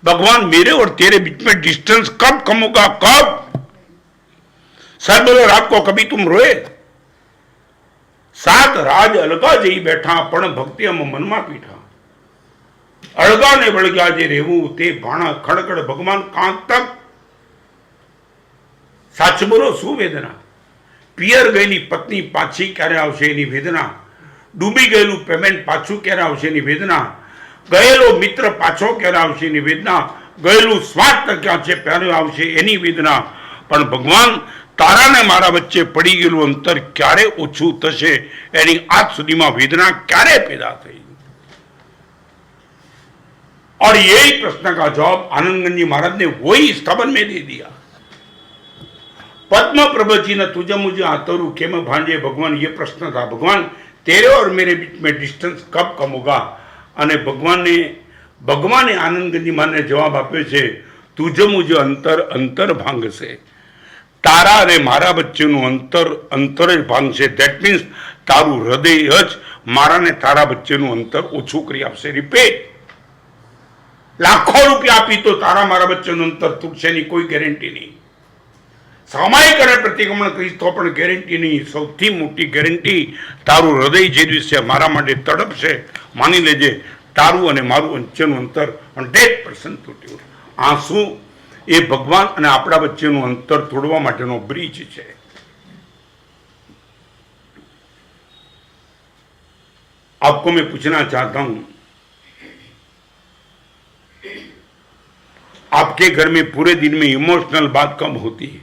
भगवान मेरे और तेरे बीच में डिस्टेंस कब कम होगा? कब? सर बोलो, रात को कभी तुम रोए? सात राज अलगा जई बैठा पण भक्ति हम मनमा पीठा, अलगा ने बळ गया जे रेवू ते भाणा खड़खड़, भगवान कां तक? साच बोलो, શું વેદના? પિયર ગયેલી પત્ની પાછી ક્યારે આવશે એની વેદના, ડૂબી ગયેલું પેમેન્ટ પાછું ક્યારે આવશે એની વેદના, ગયેલો મિત્ર પાછો ક્યારે આવશે એની વેદના, ગયેલું સ્વાર્થ ક્યાં છે ક્યારે આવશે એની વેદના, પણ ભગવાન તારા ને મારા વચ્ચે પડી ગયેલું અંતર ક્યારે ઓછું થશે એની આજ સુધીમાં વેદના ક્યારે पैदा થઈ? और यही प्रश्न का जवाब आनंद जी महाराज ने वही स्तवन में दे दिया। पद्म प्रभु जी ने तुझे मुझे आतरू केम भांजे, भगवान ये प्रश्न था, भगवान तेरे और मेरे बीच में डिस्टेंस कब कम होगा? અને ભગવાને આનંદજી મને જવાબ આપ્યો છે, તુજે મુજે અંતર ભાંગશે, તારા અને મારા વચ્ચેનું અંતર જ ભાંગશે, ધેટ મીન્સ તારું હૃદય જ મારા ને તારા વચ્ચેનું અંતર ઓછું કરી આપશે। રિપીટ, લાખો રૂપિયા આપી તો તારા મારા વચ્ચેનું અંતર તૂટશે ની કોઈ ગેરંટી નહીં, સામાયિક અને પ્રતિક્રમણ કરીશ તો પણ ગેરંટી નહીં, સૌથી મોટી ગેરંટી તારું હૃદય જે દિવસે મારા માટે તડપશે, માની લેજે તારું અને મારું વચ્ચેનું અંતર 100% તૂટ્યું। આંસુ એ ભગવાન અને આપણા વચ્ચેનું અંતર તોડવા માટેનો બ્રિજ છે। आपको मैं पूछना चाहता हूं, आपके घर में पूरे दिन में इमोशनल बात कब होती है?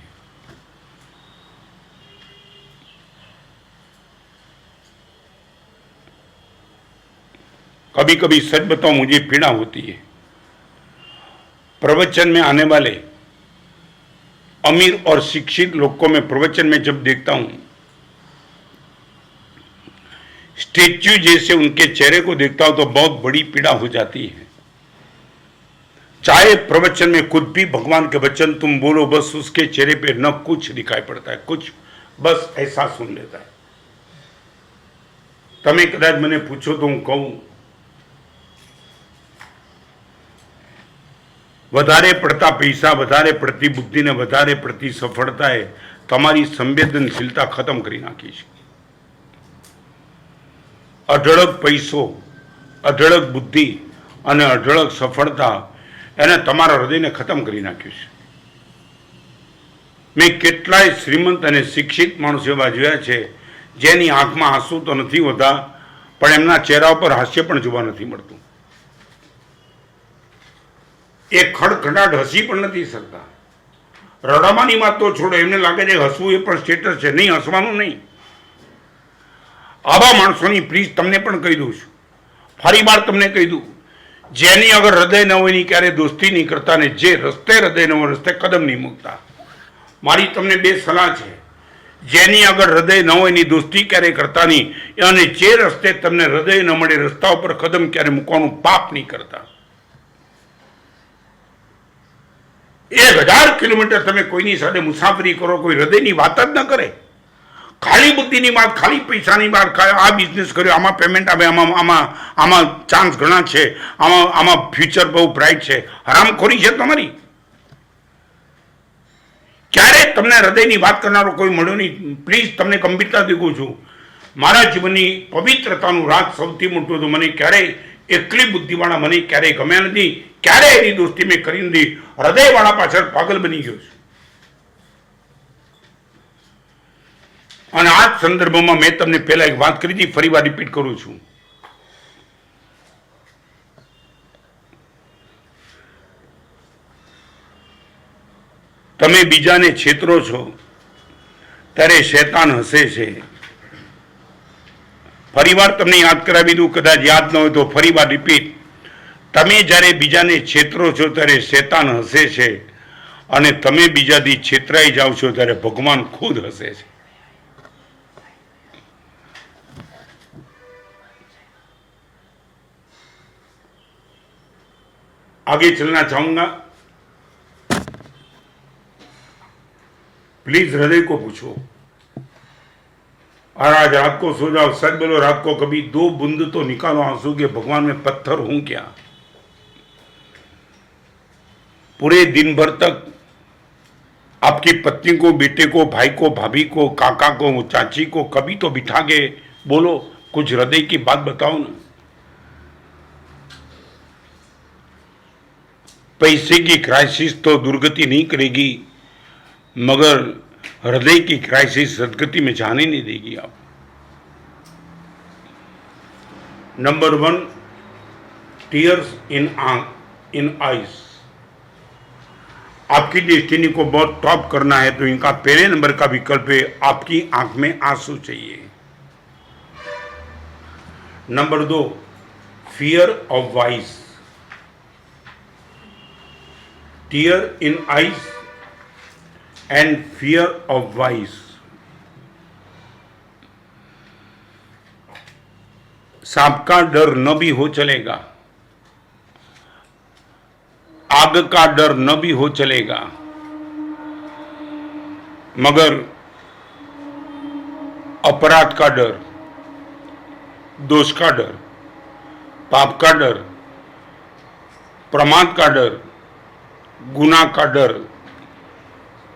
कभी कभी सच बताओ मुझे पीड़ा होती है, प्रवचन में आने वाले अमीर और शिक्षित लोग को मैं प्रवचन में जब देखता हूं, स्टेच्यू जैसे उनके चेहरे को देखता हूं तो बहुत बड़ी पीड़ा हो जाती है। चाहे प्रवचन में खुद भी भगवान के वचन तुम बोलो, बस उसके चेहरे पे न कुछ दिखाई पड़ता है, कुछ बस ऐसा सुन लेता है। तमे कदाच मैंने पूछो तो हूं कहूं, વધારે પડતા પૈસા, વધારે પડતી બુદ્ધિ ને વધારે પડતી સફળતાએ તમારી સંવેદનશીલતા ખતમ કરી નાખી છે। અઢળક પૈસો, અઢળક બુદ્ધિ અને અઢળક સફળતા એને તમારા હૃદયને ખતમ કરી નાખ્યું છે। મેં કેટલાય શ્રીમંત અને શિક્ષિત માણસો એવા જોયા છે જેની આંખમાં આંસુ તો નથી હોતા પણ એમના ચહેરા ઉપર હાસ્ય પણ જોવા નથી મળતું। એ ખડખડાટ હસી પણ નથી શકતા। રડવાની વાત તો છોડો, એમને લાગે છે હસવું એ પણ સ્ટેટસ છે, નહીં હસવાનું નહીં। આવા માણસોની પ્લીઝ તમને પણ કહી દઉં છું, ફરી વાર તમને કહી દઉં, જેની અગર હૃદય ન હોય એની ક્યારે દોસ્તી નહીં કરતા ને જે રસ્તે હૃદય ન હોય રસ્તે કદમ નહીં મૂકતા। મારી તમને બે સલાહ છે, જેની અગર હૃદય ન હોય એની દોસ્તી ક્યારે કરતા નહીં અને જે રસ્તે તમને હૃદય ન મળે રસ્તા ઉપર કદમ ક્યારે મૂકવાનું પાપ નહીં કરતા। 1000 કિલોમીટર તમે કોઈની સાથે મુસાફરી કરો, કોઈ હૃદયની વાત જ ન કરે, ખાલી બુદ્ધિની વાત, ખાલી પૈસાની વાત, આ બિઝનેસ કર્યો, આમાં પેમેન્ટ આવે, આમાં ચાન્સ ઘણા છે, આમાં ફ્યુચર બહુ બ્રાઇટ છે, હરામખોરી છે તમારી। ક્યારે તમને હૃદયની વાત કરનારો કોઈ મળ્યો નહીં. પ્લીઝ તમને ગંભીરતાથી કહું છું, મારા જીવનની પવિત્રતાનું રાજ સૌથી મોટું હતું. મને ક્યારેય એકલી બુદ્ધિવાળા મને ક્યારેય ગમ્યા નથી, ક્યારેય એની દોસ્તી મેં કરી નથી. હૃદયવાળા પાછળ પાગલ બની ગયો છું. અને આ જ સંદર્ભમાં મેં તમને પહેલા એક વાત કરી હતી, ફરી વાર રિપીટ કરું છું. તમે બીજાને છેતરો છો ત્યારે શૈતાન હસે છે. ફરીવાર તમને યાદ કરાવી દઉં, કદાચ યાદ ન હોય તો ફરીવાર રિપીટ. તમે જ્યારે બીજાને છેતરો છો ત્યારે શૈતાન હસે છે, અને તમે બીજાથી છેતરાઈ જાઓ છો ત્યારે ભગવાન ખુદ હસે છે. आगे चलना चाहूंगा. प्लीज हृदय को पूछो, और आज रात को सो जाओ, सच बोलो, रात को कभी 2 बूंद तो निकालो आंसू के, भगवान में पत्थर हूं क्या. पूरे दिन भर तक आपकी पत्नी को, बेटे को, भाई को, भाभी को, काका को, चाची को कभी तो बिठा के बोलो, कुछ हृदय की बात बताओ ना. पैसे की क्राइसिस तो दुर्गति नहीं करेगी, मगर हृदय की क्राइसिस सदगति में जाने नहीं देगी. आप नंबर 1, टीयर्स इन आईज. आपकी डेस्टिनी को बहुत टॉप करना है तो इनका पहले नंबर का विकल्प है, आपकी आंख में आंसू चाहिए. Number 2, fear of vice. Tear in eyes and fear of vice. सांप का डर न भी हो चलेगा, आग का डर न भी हो चलेगा, मगर अपराध का डर, दोष का डर, पाप का डर, प्रमाद का डर, गुनाह का डर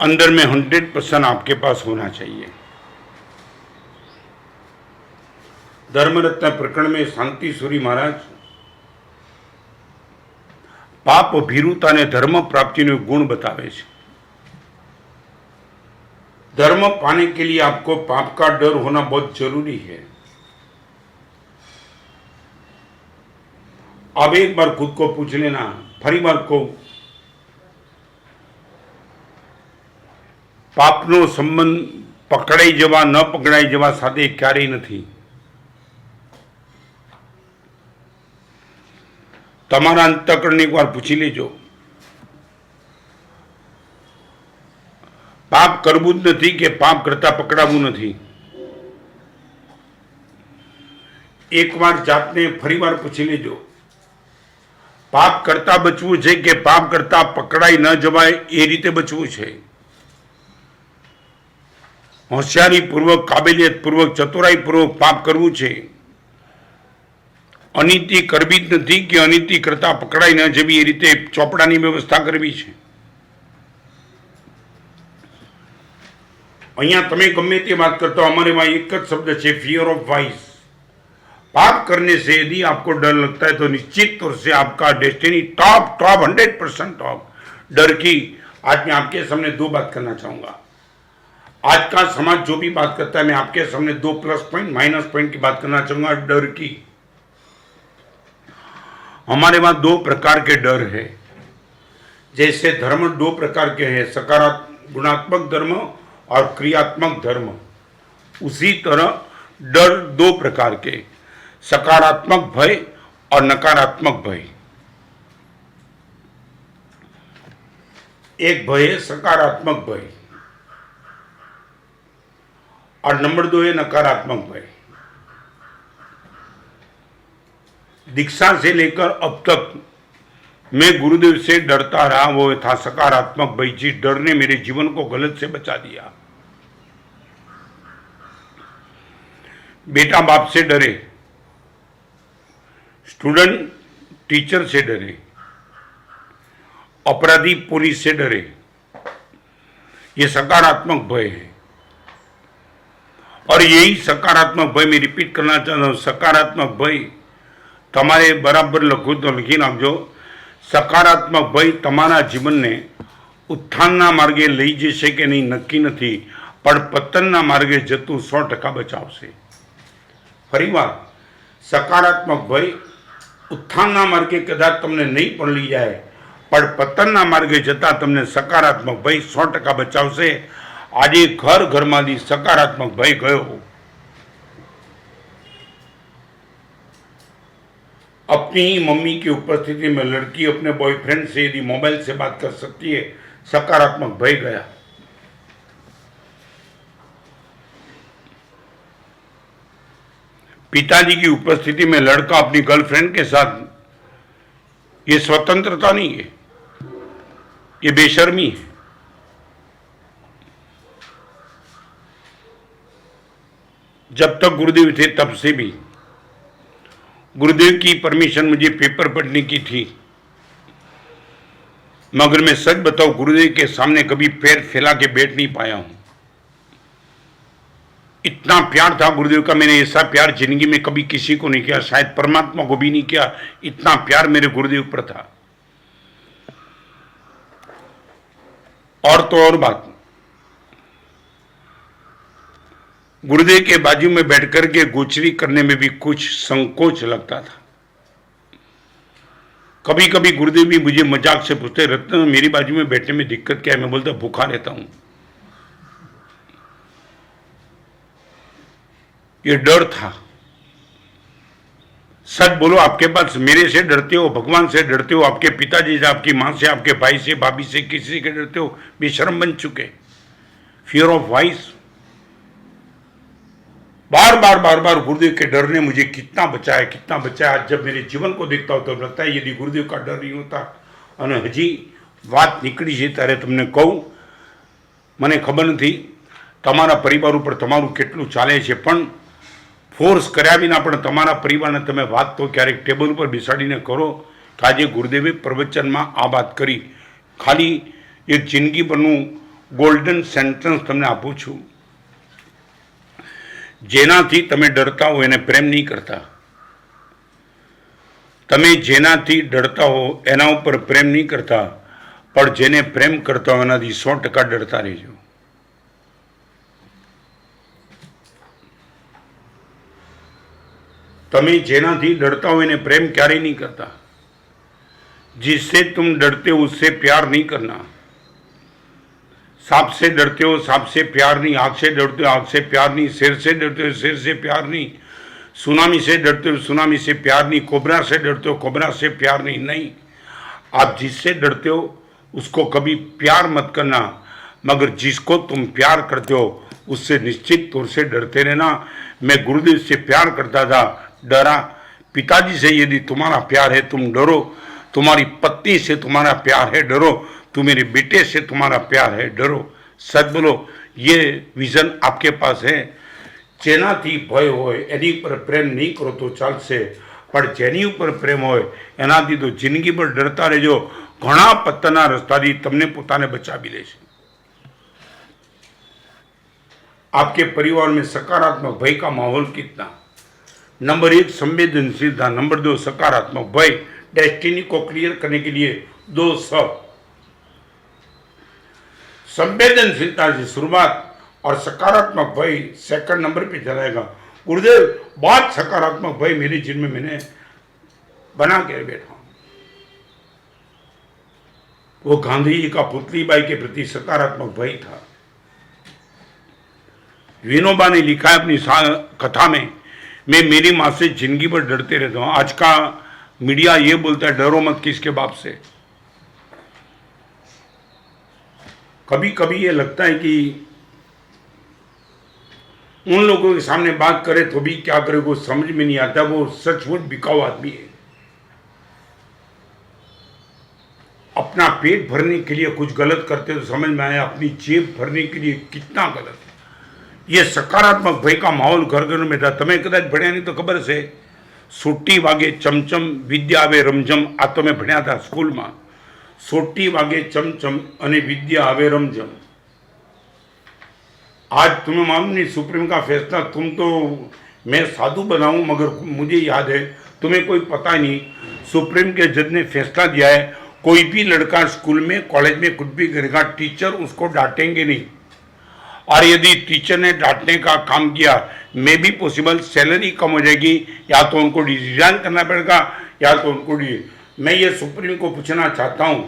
अंदर में 100% आपके पास होना चाहिए. धर्मरत्न प्रकरण में शांति सूरी महाराज पाप भीरुता ने धर्म प्राप्ति नो गुण बतावे छे. धर्म पाने के लिए आपको पाप का डर होना बहुत जरूरी है. अब एक बार खुद को पूछ लेना, फरी बार को, पापनो संबंध पकड़ाई जवा न पकड़ाई जवा साथे क्यारेय नथी. तमारा अंतःकरण एक बार पूछी लेजो, पाप करवू ज नथी के पाप करता पकड़ावू नथी. एक बार जातने फरी बार पूछी लेजो, पाप करता बचवू छे के पाप करता पकड़ाई न जवाय ए रीते बचवू छे. होशियारी पूर्वक, काबिलियत पूर्वक, चतुराई पूर्वक पाप करवू छे. अनीति करवी ज नथी के अनीति करता पकड़ाई न जवी ए रीते ચોપડાની વ્યવસ્થા કરવી છે. અહીંયા તમે ગમે તે વાત કરતો, हमारे वहां एक જ शब्द છે, फियर ऑफ वाइस. पाप करने से यदि आपको डर लगता है तो निश्चित तौर से आपका डेस्टिनी टॉप 100% टॉप. डर की आज मैं आपके सामने 2 बात करना चाहूंगा. आज का समाज जो भी बात करता है, मैं आपके सामने 2 प्लस पॉइंट माइनस पॉइंट की बात करना चाहूंगा. डर की हमारे वहां 2 प्रकार के डर है. जैसे धर्म 2 प्रकार के हैं, सकारात्मक गुणात्मक धर्म और क्रियात्मक धर्म, उसी तरह डर 2 प्रकार के, सकारात्मक भय और नकारात्मक भय. एक भय है सकारात्मक भय और नंबर 2 है नकारात्मक भय. दीक्षा से लेकर अब तक मैं गुरुदेव से डरता रहा, वो था सकारात्मक भय. जिस डर ने मेरे जीवन को गलत से बचा दिया. बेटा बाप से डरे, स्टूडेंट टीचर से डरे, अपराधी पुलिस से डरे. ये सकारात्मक भय है। और यही सकारात्मक भय मैं रिपीट करना चाहता हूं, सकारात्मक भय तमारे बराबर लखूं तो लखी नाखजो। सकारात्मक भय तमारा जीवन ने उत्थानना मार्गे लई जशे के नहीं नक्की नहीं, पण पतनना मार्गे जतुं 100% बचावशे। फरीवार, सकारात्मक भय उत्थानना मार्गे कदाच तमने नहीं पण लई जाए, पण पतनना मार्गे जता तमने सकारात्मक भय 100% बचावशे। आज घर घर में सकारात्मक भय गयो। अपनी मम्मी की उपस्थिति में लड़की अपने बॉयफ्रेंड से यदि मोबाइल से बात कर सकती है, सकारात्मक भय गया। पिताजी की उपस्थिति में लड़का अपनी गर्लफ्रेंड के साथ, ये स्वतंत्रता नहीं है, ये बेशर्मी है। जब तक गुरुदेव थे तब से भी गुरुदेव की परमिशन मुझे पेपर पढ़ने की थी, मगर मैं सच बताऊं गुरुदेव के सामने कभी पैर फैला के बैठ नहीं पाया हूं। इतना प्यार था गुरुदेव का, मैंने ऐसा प्यार जिंदगी में कभी किसी को नहीं किया, शायद परमात्मा को भी नहीं किया। इतना प्यार मेरे गुरुदेव पर था। और तो और बात, गुरुदेव के बाजू में बैठकर के गोचरी करने में भी कुछ संकोच लगता था। कभी कभी गुरुदेव भी मुझे मजाक से पूछते, रत्न मेरी बाजू में बैठने में दिक्कत क्या है? मैं बोलता भूखा रहता हूं। ये डर था। सच बोलो, आपके पास मेरे से डरते हो, भगवान से डरते हो, आपके पिताजी से, आपकी मां से, आपके भाई से, भाभी से, किसी के डरते हो? बेशर्म बन चुके। Fear of vice. बार बार बार बार गुरुदेव के डर ने मुझे कितना बचाया, कितना बचाया। आज जब मेरे जीवन को देखता हूं तो लगता है यदि गुरुदेव का डर नहीं होता। અને હજી વાત નીકળી છે ત્યારે તમને કહું, મને ખબર નથી તમારા પરિવાર ઉપર તમારું કેટલું ચાલે છે, પણ ફોર્સ કર્યા વિના પણ તમારા પરિવારને તમે વાત તો ક્યારેક ટેબલ ઉપર બેસાડીને કરો કે આજે ગુરુદેવે પ્રવચનમાં આ વાત કરી। ખાલી એક જિંદગીભરનું ગોલ્ડન સેન્ટેન્સ તમને આપું છું। જેનાથી તમે ડરતા હો એને પ્રેમ નહીં કરતા। તમે જેનાથી ડરતા હો એના ઉપર પ્રેમ નહીં કરતા, પણ જેને પ્રેમ કરતા હો એનાથી 100% ડરતા રહેજો। તમે જેનાથી ડરતા हो એને પ્રેમ ક્યારેય नहीं करता। जिससे तुम डरते हो उससे प्यार नहीं करना। सांप से डरते हो, सांप से प्यार नहीं। आग से डरते हो, आग से प्यार नहीं। शेर से डरते हो, शेर से प्यार नहीं। सुनामी से डरते हो, सुनामी से प्यार नहीं। कोबरा से डरते हो, कोबरा से प्यार नहीं। नहीं, आप जिससे डरते हो उसको कभी प्यार मत करना, मगर जिसको तुम प्यार करते हो उससे निश्चित तौर से डरते रहना। मैं गुरुदेव से प्यार करता था, डरा। पिताजी से यदि तुम्हारा प्यार है तुम डरो। तुम्हारी पत्नी से तुम्हारा प्यार है, डरो। तुम्हारे बेटे से तुम्हारा प्यार है, डरो। सच बोलो, ये विजन आपके पास है। जेनाथी भय होय एनी पर प्रेम नहीं करो तो चालशे, पर जेनी ऊपर प्रेम होय एनाथी तो जिंदगी पर डरता रहेजो। घणा पत्तना रस्ताथी तमने पोताने बचावी लेशे। आपके परिवार में सकारात्मक भय का माहौल कितना? नंबर 1 संवेदनशीलता, नंबर 2 सकारात्मक भय। डेस्टिनी को क्लियर करने के लिए 2 सब। संवेदनशीलता से शुरुआत और सकारात्मक भय सेकंड नंबर पे चलाएगा। गुरुदेव बहुत सकारात्मक भय मेरे जीवन में मैंने बना के बैठा। वो गांधी जी का पुतलीबाई के प्रति सकारात्मक भय था। विनोबा ने लिखा है अपनी कथा में, मैं मेरी माँ से जिंदगी भर डरते रहता हूँ। आज का मीडिया ये बोलता है डरो मत किसके बाप से। कभी कभी ये लगता है कि उन लोगों के सामने बात करे तो भी क्या करे वो समझ में नहीं आता। वो सचमुच बिकाऊ आदमी है। अपना पेट भरने के लिए कुछ गलत करते तो समझ में आया, अपनी जेब भरने के लिए कितना गलत है। ये सकारात्मक भय का माहौल घर घर में था। तमे कदाच भण्या नहीं तो खबर से, सोटी वागे चमचम विद्या आवे रमझम। आ तो मैं भण्या था स्कूल में। सोटी वागे चमचम अने विद्या आवे रमझम। आज तुम्हें मालूम नहीं सुप्रीम का फैसला, तुम तो मैं साधु बनाऊं मगर मुझे याद है, तुम्हें कोई पता नहीं, सुप्रीम के जज ने फैसला दिया है कोई भी लड़का स्कूल में कॉलेज में कुछ भी करेगा टीचर उसको डांटेंगे नहीं, और यदि टीचर ने डांटने का काम किया मे भी पॉसिबल सैलरी कम हो जाएगी, या तो उनको रिजाइन करना पड़ेगा या तो उनको मैं ये सुप्रीम को पूछना चाहता हूँ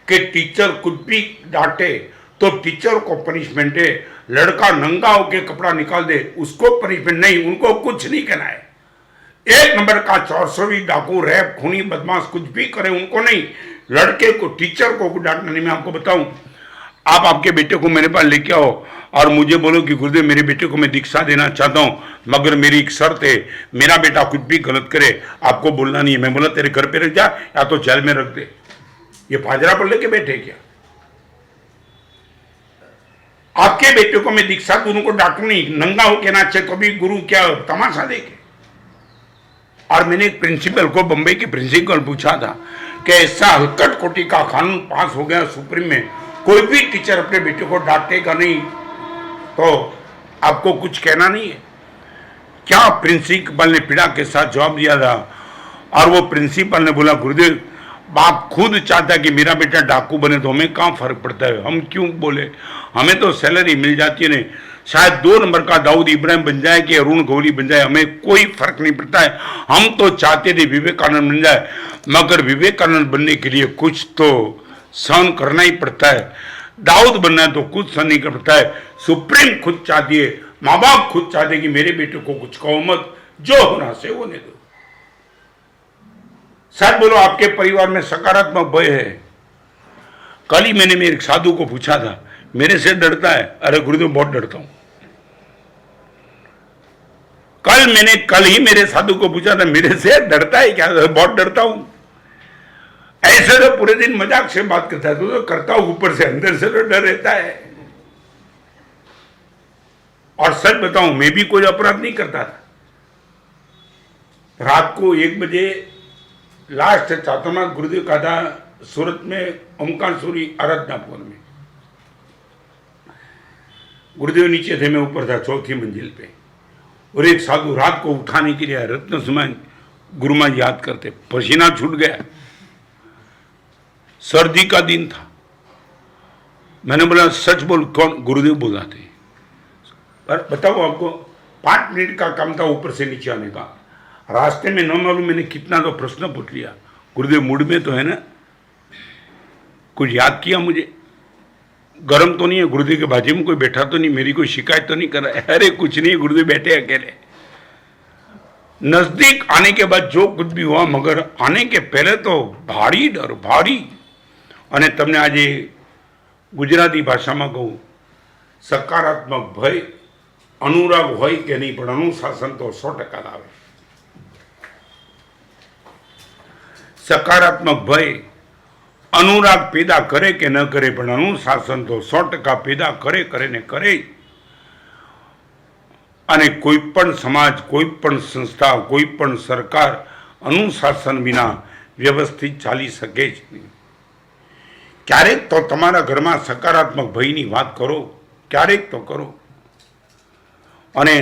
कि टीचर कुछ भी डांटे तो टीचर को पनिशमेंट है, लड़का नंगा होके कपड़ा निकाल दे उसको पनिशमेंट नहीं, उनको कुछ नहीं कहना है। एक नंबर का 400 डाकू रैप खूनी बदमाश कुछ भी करे उनको नहीं, लड़के को टीचर को डांटना नहीं। मैं आपको बताऊं, आप आपके बेटे को मेरे पास लेके आओ और मुझे बोलो कि गुरुदेव मेरे बेटे को मैं दीक्षा देना चाहता हूं मगर मेरी एक शर्त है, मेरा बेटा कुछ भी गलत करे आपको बोलना नहीं है। मैं बोला तेरे घर पे रख जा या तो जेल में रख दे। ये फाजरा पर लेके बैठे क्या? आपके बेटे को मैं दीक्षा दूं उनको डांटू नहीं, नंगा हो के नाचे कभी गुरु क्या तमाशा देखे। और मैंने एक प्रिंसिपल को, बंबई के प्रिंसिपल पूछा था कि ऐसा हलकट कोटि का कानून पास हो गया सुप्रीम में, कोई भी टीचर अपने बेटे को डांटेगा नहीं तो आपको कुछ कहना नहीं है क्या? प्रिंसिपल ने पीड़ा के साथ जवाब दिया था और वो प्रिंसिपल ने बोला गुरुदेव बाप खुद चाहता कि मेरा बेटा डाकू बने तो हमें कहाँ फर्क पड़ता है, हम क्यों बोले, हमें तो सैलरी मिल जाती है। नहीं शायद 2 नंबर का दाऊद इब्राहिम बन जाए कि अरुण गौरी बन जाए, हमें कोई फर्क नहीं पड़ता है। हम तो चाहते थे विवेकानंद बन जाए मगर विवेकानंद बनने के लिए कुछ तो सहन करना ही पड़ता है। दाऊद बनना है तो कुछ सहन नहीं कर पड़ता है। सुप्रीम खुद चाहती है, माँ बाप खुद चाहते कि मेरे बेटे को कुछ कहो मत, जो होना से होने दो। सच बोलो आपके परिवार में सकारात्मक भय है? कल ही मैंने मेरे साधु को पूछा था मेरे से डरता है? अरे गुरुदेव बहुत डरता हूं। कल ही मेरे साधु को पूछा था मेरे से डरता है क्या? बहुत डरता हूं। ऐसे तो पूरे दिन मजाक से बात करता है तो करता हूं, ऊपर से अंदर से तो डर रहता है। और सच बताऊं मैं भी कोई अपराध नहीं करता था। रात को 1 बजे लास्ट चातुर्मास गुरुदेव का था सूरत में ओमकारेश्वरी आराधनापुर में। गुरुदेव नीचे थे, मैं ऊपर था 4थी मंजिल पे, और एक साधु रात को उठाने के लिए रत्न सुमन गुरुमा याद करते, पसीना छूट गया, सर्दी का दिन था। मैंने बोला सच बोल कौन? गुरुदेव बुलाते। पर बताओ आपको 5 मिनट का काम था ऊपर से नीचे आने का। रास्ते में न मालूम मैंने कितना तो प्रश्न पूछ लिया, गुरुदेव मूड में तो है ना, कुछ याद किया मुझे, गर्म तो नहीं है, गुरुदेव के बाजू में कोई बैठा तो नहीं, मेरी कोई शिकायत तो नहीं कर रहा है? अरे कुछ नहीं, गुरुदेव बैठे अकेले। नजदीक आने के बाद जो कुछ भी हुआ मगर आने के पहले तो भारी डर, भारी। અને તમને આજે ગુજરાતી ભાષામાં કહું, સકારાત્મક ભય અનુરાગ હોય કે નહીં પણ અનુશાસન તો 100% લાવે। સકારાત્મક ભય अनुराग पैदा करे कि न करे पण अनुशासन तो 100% पैदा करे ने करे। अने कोईपण समाज, कोईपण संस्था, कोईपण सरकार अनुशासन विना व्यवस्थित चाली सके ज नहीं। क्यारेक तो तमारा घर में सकारात्मक भयनी बात करो, क्यारेक तो करो, अने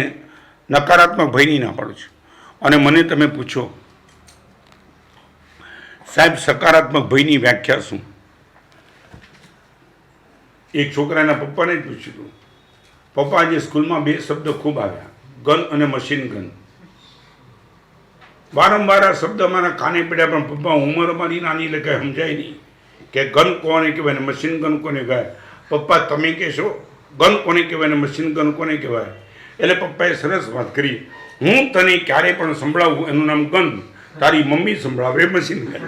नकारात्मक भयनी ना पाडो छो। अने मने तमे पूछो साहेब सकारात्मक भयनी व्याख्या शू? एक छोकराना पप्पाने ज पूछ्युं, पप्पा आज स्कूल में 2 शब्द खूब आव्या, गन अने मशीन गन। वारंवार आ शब्द अमारा काने पड्या पण पप्पा उमर अमारी नानी એટલે કઈ સમજાય નહીં કે ગન કોને કહેવાય ને મશીન ગન કોને કહેવાય। પપ્પા તમે કહેશો ગન કોને કહેવાય ને મશીન ગન કોને કહેવાય? એટલે પપ્પાએ સરસ વાત કરી, હું તને ક્યારે પણ સંભળાવું એનું નામ ગન, તારી મમ્મી સંભળાવે મશીન ગન।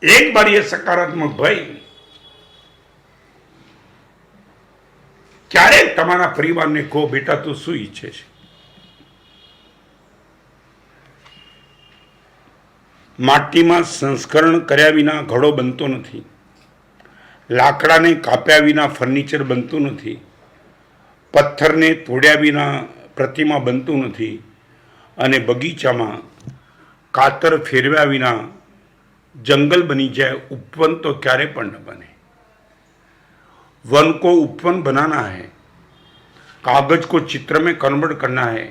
एक बार ये सकारात्मक भय क्यारे तमारा परिवार ने कहो बेटा तो शू इच्छे छे? माटी में संस्करण कर्या विना घड़ो बनतो नथी, लाकड़ा ने काप्या विना फर्निचर बनतुं नथी, पत्थर ने तोड्या विना प्रतिमा बनतुं नथी, अने बगीचा में कातर फेरव्या विना जंगल बनी जाए, उपवन तो क्यारे पर न बने। वन को उपवन बनाना है, कागज को चित्र में कन्वर्ट करना है,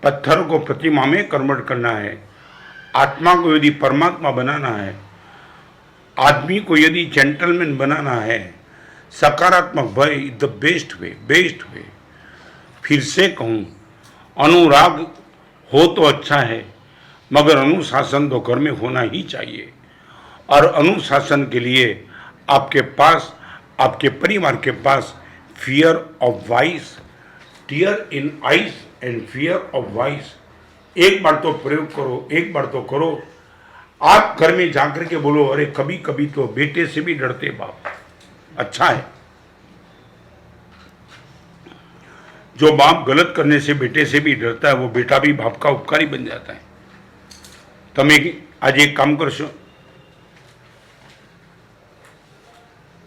पत्थर को प्रतिमा में कन्वर्ट करना है, आत्मा को यदि परमात्मा बनाना है, आदमी को यदि जेंटलमैन बनाना है, सकारात्मक भय is the best way, best way. फिर से कहूँ, अनुराग हो तो अच्छा है, मगर अनुशासन तो घर में होना ही चाहिए। और अनुशासन के लिए आपके पास, आपके परिवार के पास fear of vice, tear in eyes and fear of vice, एक बार तो प्रयोग करो, एक बार तो करो। आप घर में जाकर के बोलो, अरे कभी कभी तो बेटे से भी डरते बाप। अच्छा है, जो बाप गलत करने से बेटे से भी डरता है, वो बेटा भी बाप का उपकारी बन जाता है। તમે આજે એક કામ કરશો,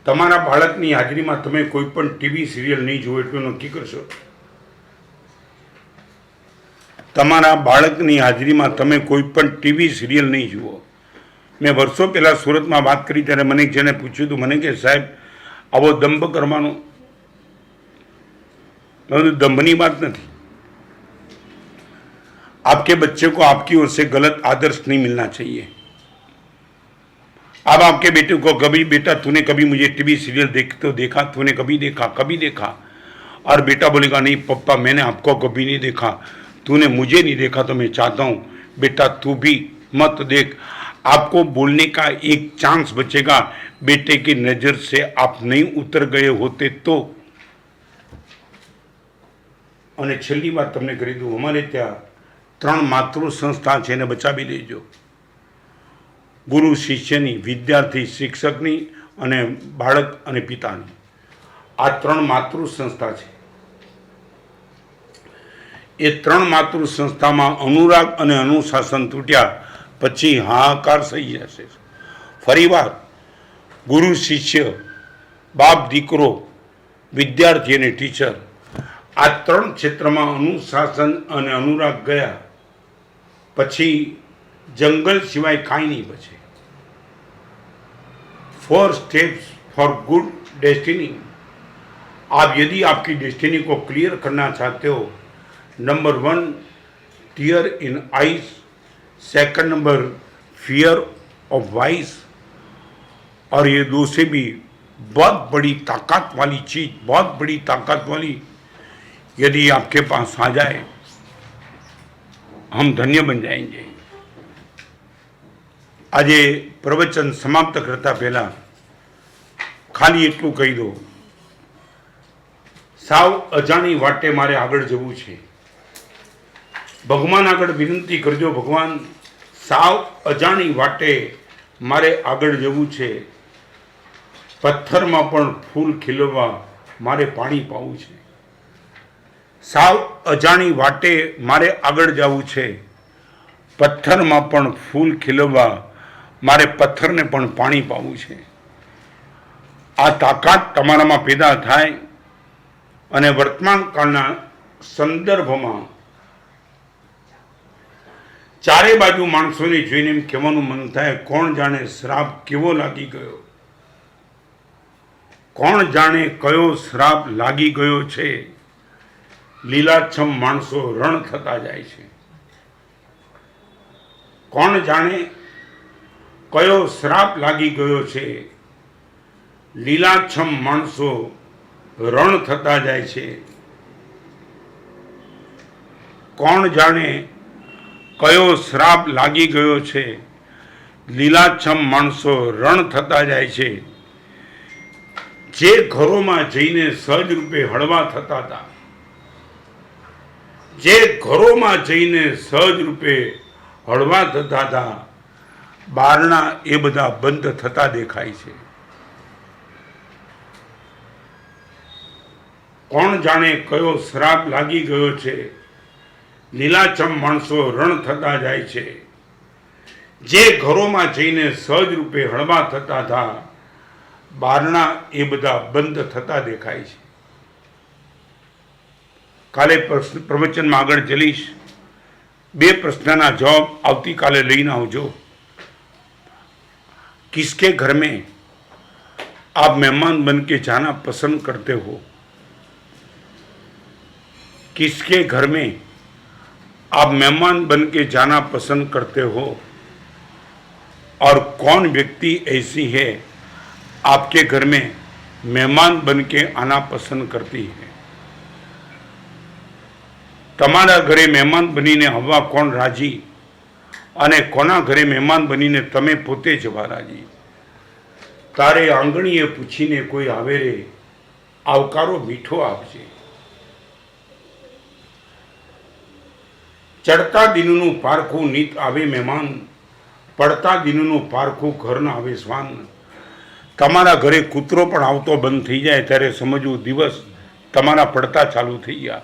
તમારા બાળકની હાજરીમાં તમે કોઈ પણ ટીવી સિરિયલ નહીં જુઓ એટલું નક્કી કરશો। તમારા બાળકની હાજરીમાં તમે કોઈ પણ ટીવી સિરિયલ નહીં જુઓ। મેં વર્ષો પહેલાં સુરતમાં વાત કરી ત્યારે મને એક જણે પૂછ્યું હતું, મને કે સાહેબ આવો દંભ કરવાનો? दम्भनी बात नहीं। आपके बच्चे को आपकी ओर से गलत आदर्श नहीं मिलना चाहिए। अब आपके बेटे को कभी, बेटा तूने कभी मुझे टीवी सीरियल देखते देखा? तूने कभी देखा? कभी देखा? और बेटा बोलेगा नहीं पप्पा मैंने आपको कभी नहीं देखा, तूने मुझे नहीं देखा, तो मैं चाहता हूं बेटा तू भी मत देख। आपको बोलने का एक चांस बचेगा। बेटे की नजर से आप नहीं उतर गए होते तो। અને છેલ્લી વાત તમને કરી દઉં, અમારે ત્યાં 3 માતૃ સંસ્થા છે, એને બચાવી લેજો। ગુરુ શિષ્યની, વિદ્યાર્થી શિક્ષકની અને બાળક અને પિતાની, આ 3 માતૃ સંસ્થા છે। એ 3 માતૃ સંસ્થામાં અનુરાગ અને અનુશાસન તૂટ્યા પછી હાહાકાર થઈ જશે। ફરીવાર ગુરુ શિષ્ય, બાપ દીકરો, વિદ્યાર્થી અને ટીચર, આ 3 ક્ષેત્રમાં અનુશાસન અને અનુરાગ ગયા પછી જંગલ સિવાય કાંઈ નહીં બચે। 4 स्टेप्स फॉर गुड डेस्टिनी। आप यदि आपकी डेस्टिनी को क्लियर करना चाहते हो, number 1 tier in eyes, second number fear of vice, और ये दो से भी बहुत बड़ी ताकत वाली चीज, बहुत बड़ी ताकत वाली यदि आपके पास आ जाए, हम धन्य बन जाएंगे। आज प्रवचन समाप्त करता पहला खाली एटलू कही दो, साव अजाणी वाटे मारे आगळ जवू छे। भगवान आगळ विनंती करजो, भगवान साव अजाणी वाटे मारे आगळ जवू छे। पत्थर में पण फूल खिलवा मारे पाणी पावू छे। साव अजाणी वाटे मारे आगळ जावू छे। पत्थर में पण फूल खिलवा मारे पत्थर ने पण पाणी पावू छे। आ ताकत तमारामां पैदा थाय अने वर्तमान कालना संदर्भमां चारे बाजू माणसोने जोईने एम कहेवानुं मन थाय, कोण जाणे श्राप केवो लागी गयो, कोण जाणे कयो श्राप लागी गयो छे। લીલાછમ માણસો રણ થતા જાય છે। કોણ જાણે કયો શ્રાપ લાગી ગયો છે। લીલાછમ માણસો રણ થતા જાય છે। કોણ જાણે કયો શ્રાપ લાગી ગયો છે। લીલાછમ માણસો રણ થતા જાય છે। જે ઘરોમાં જઈને સહજ રૂપે હળવા થતા હતા, જે ઘરોમાં જઈને સહજ રૂપે હળવા થતા હતા, બારણા એ બધા બંધ થતા દેખાય છે। કોણ જાણે કયો શ્રાપ લાગી ગયો છે। લીલાછમ માણસો રણ થતા જાય છે। જે ઘરોમાં જઈને સહજ રૂપે હળવા થતા હતા, બારણા એ બધા બંધ થતા દેખાય છે। काले प्रवचन में आगळ चलीश। 2 प्रश्नना जवाब आवती काले लईने आवजो। किसके घर में आप मेहमान बन के जाना पसंद करते हो? किसके घर में आप मेहमान बन के जाना पसंद करते हो? और कौन व्यक्ति ऐसी है आपके घर में મહેમાન બન કે આના પસંદ કરતી है? તમારા ઘરે મહેમાન બનીને આવવા કોણ રાજી, અને કોના ઘરે મહેમાન બનીને તમે પોતે જવા રાજી? તારે આંગણીએ પૂછીને કોઈ આવે રે, આવકારો મીઠો આપજે. ચડતા દિનનું પારખું નીત આવે મહેમાન, પડતા દિનનું પારખું ઘર ના આવે શ્વાન. તમારા ઘરે કૂતરો પણ આવતો બંધ થઈ જાય ત્યારે સમજવું દિવસ તમારા પડતા ચાલુ થઈ ગયા.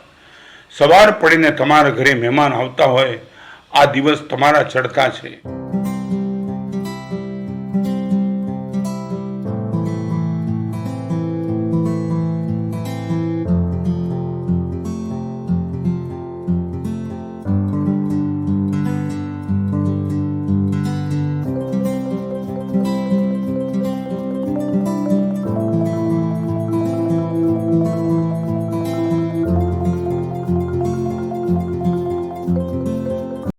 સવાર પડીને તમારા ઘરે મહેમાન આવતા હોય, આ દિવસ તમારા ચડતા છે.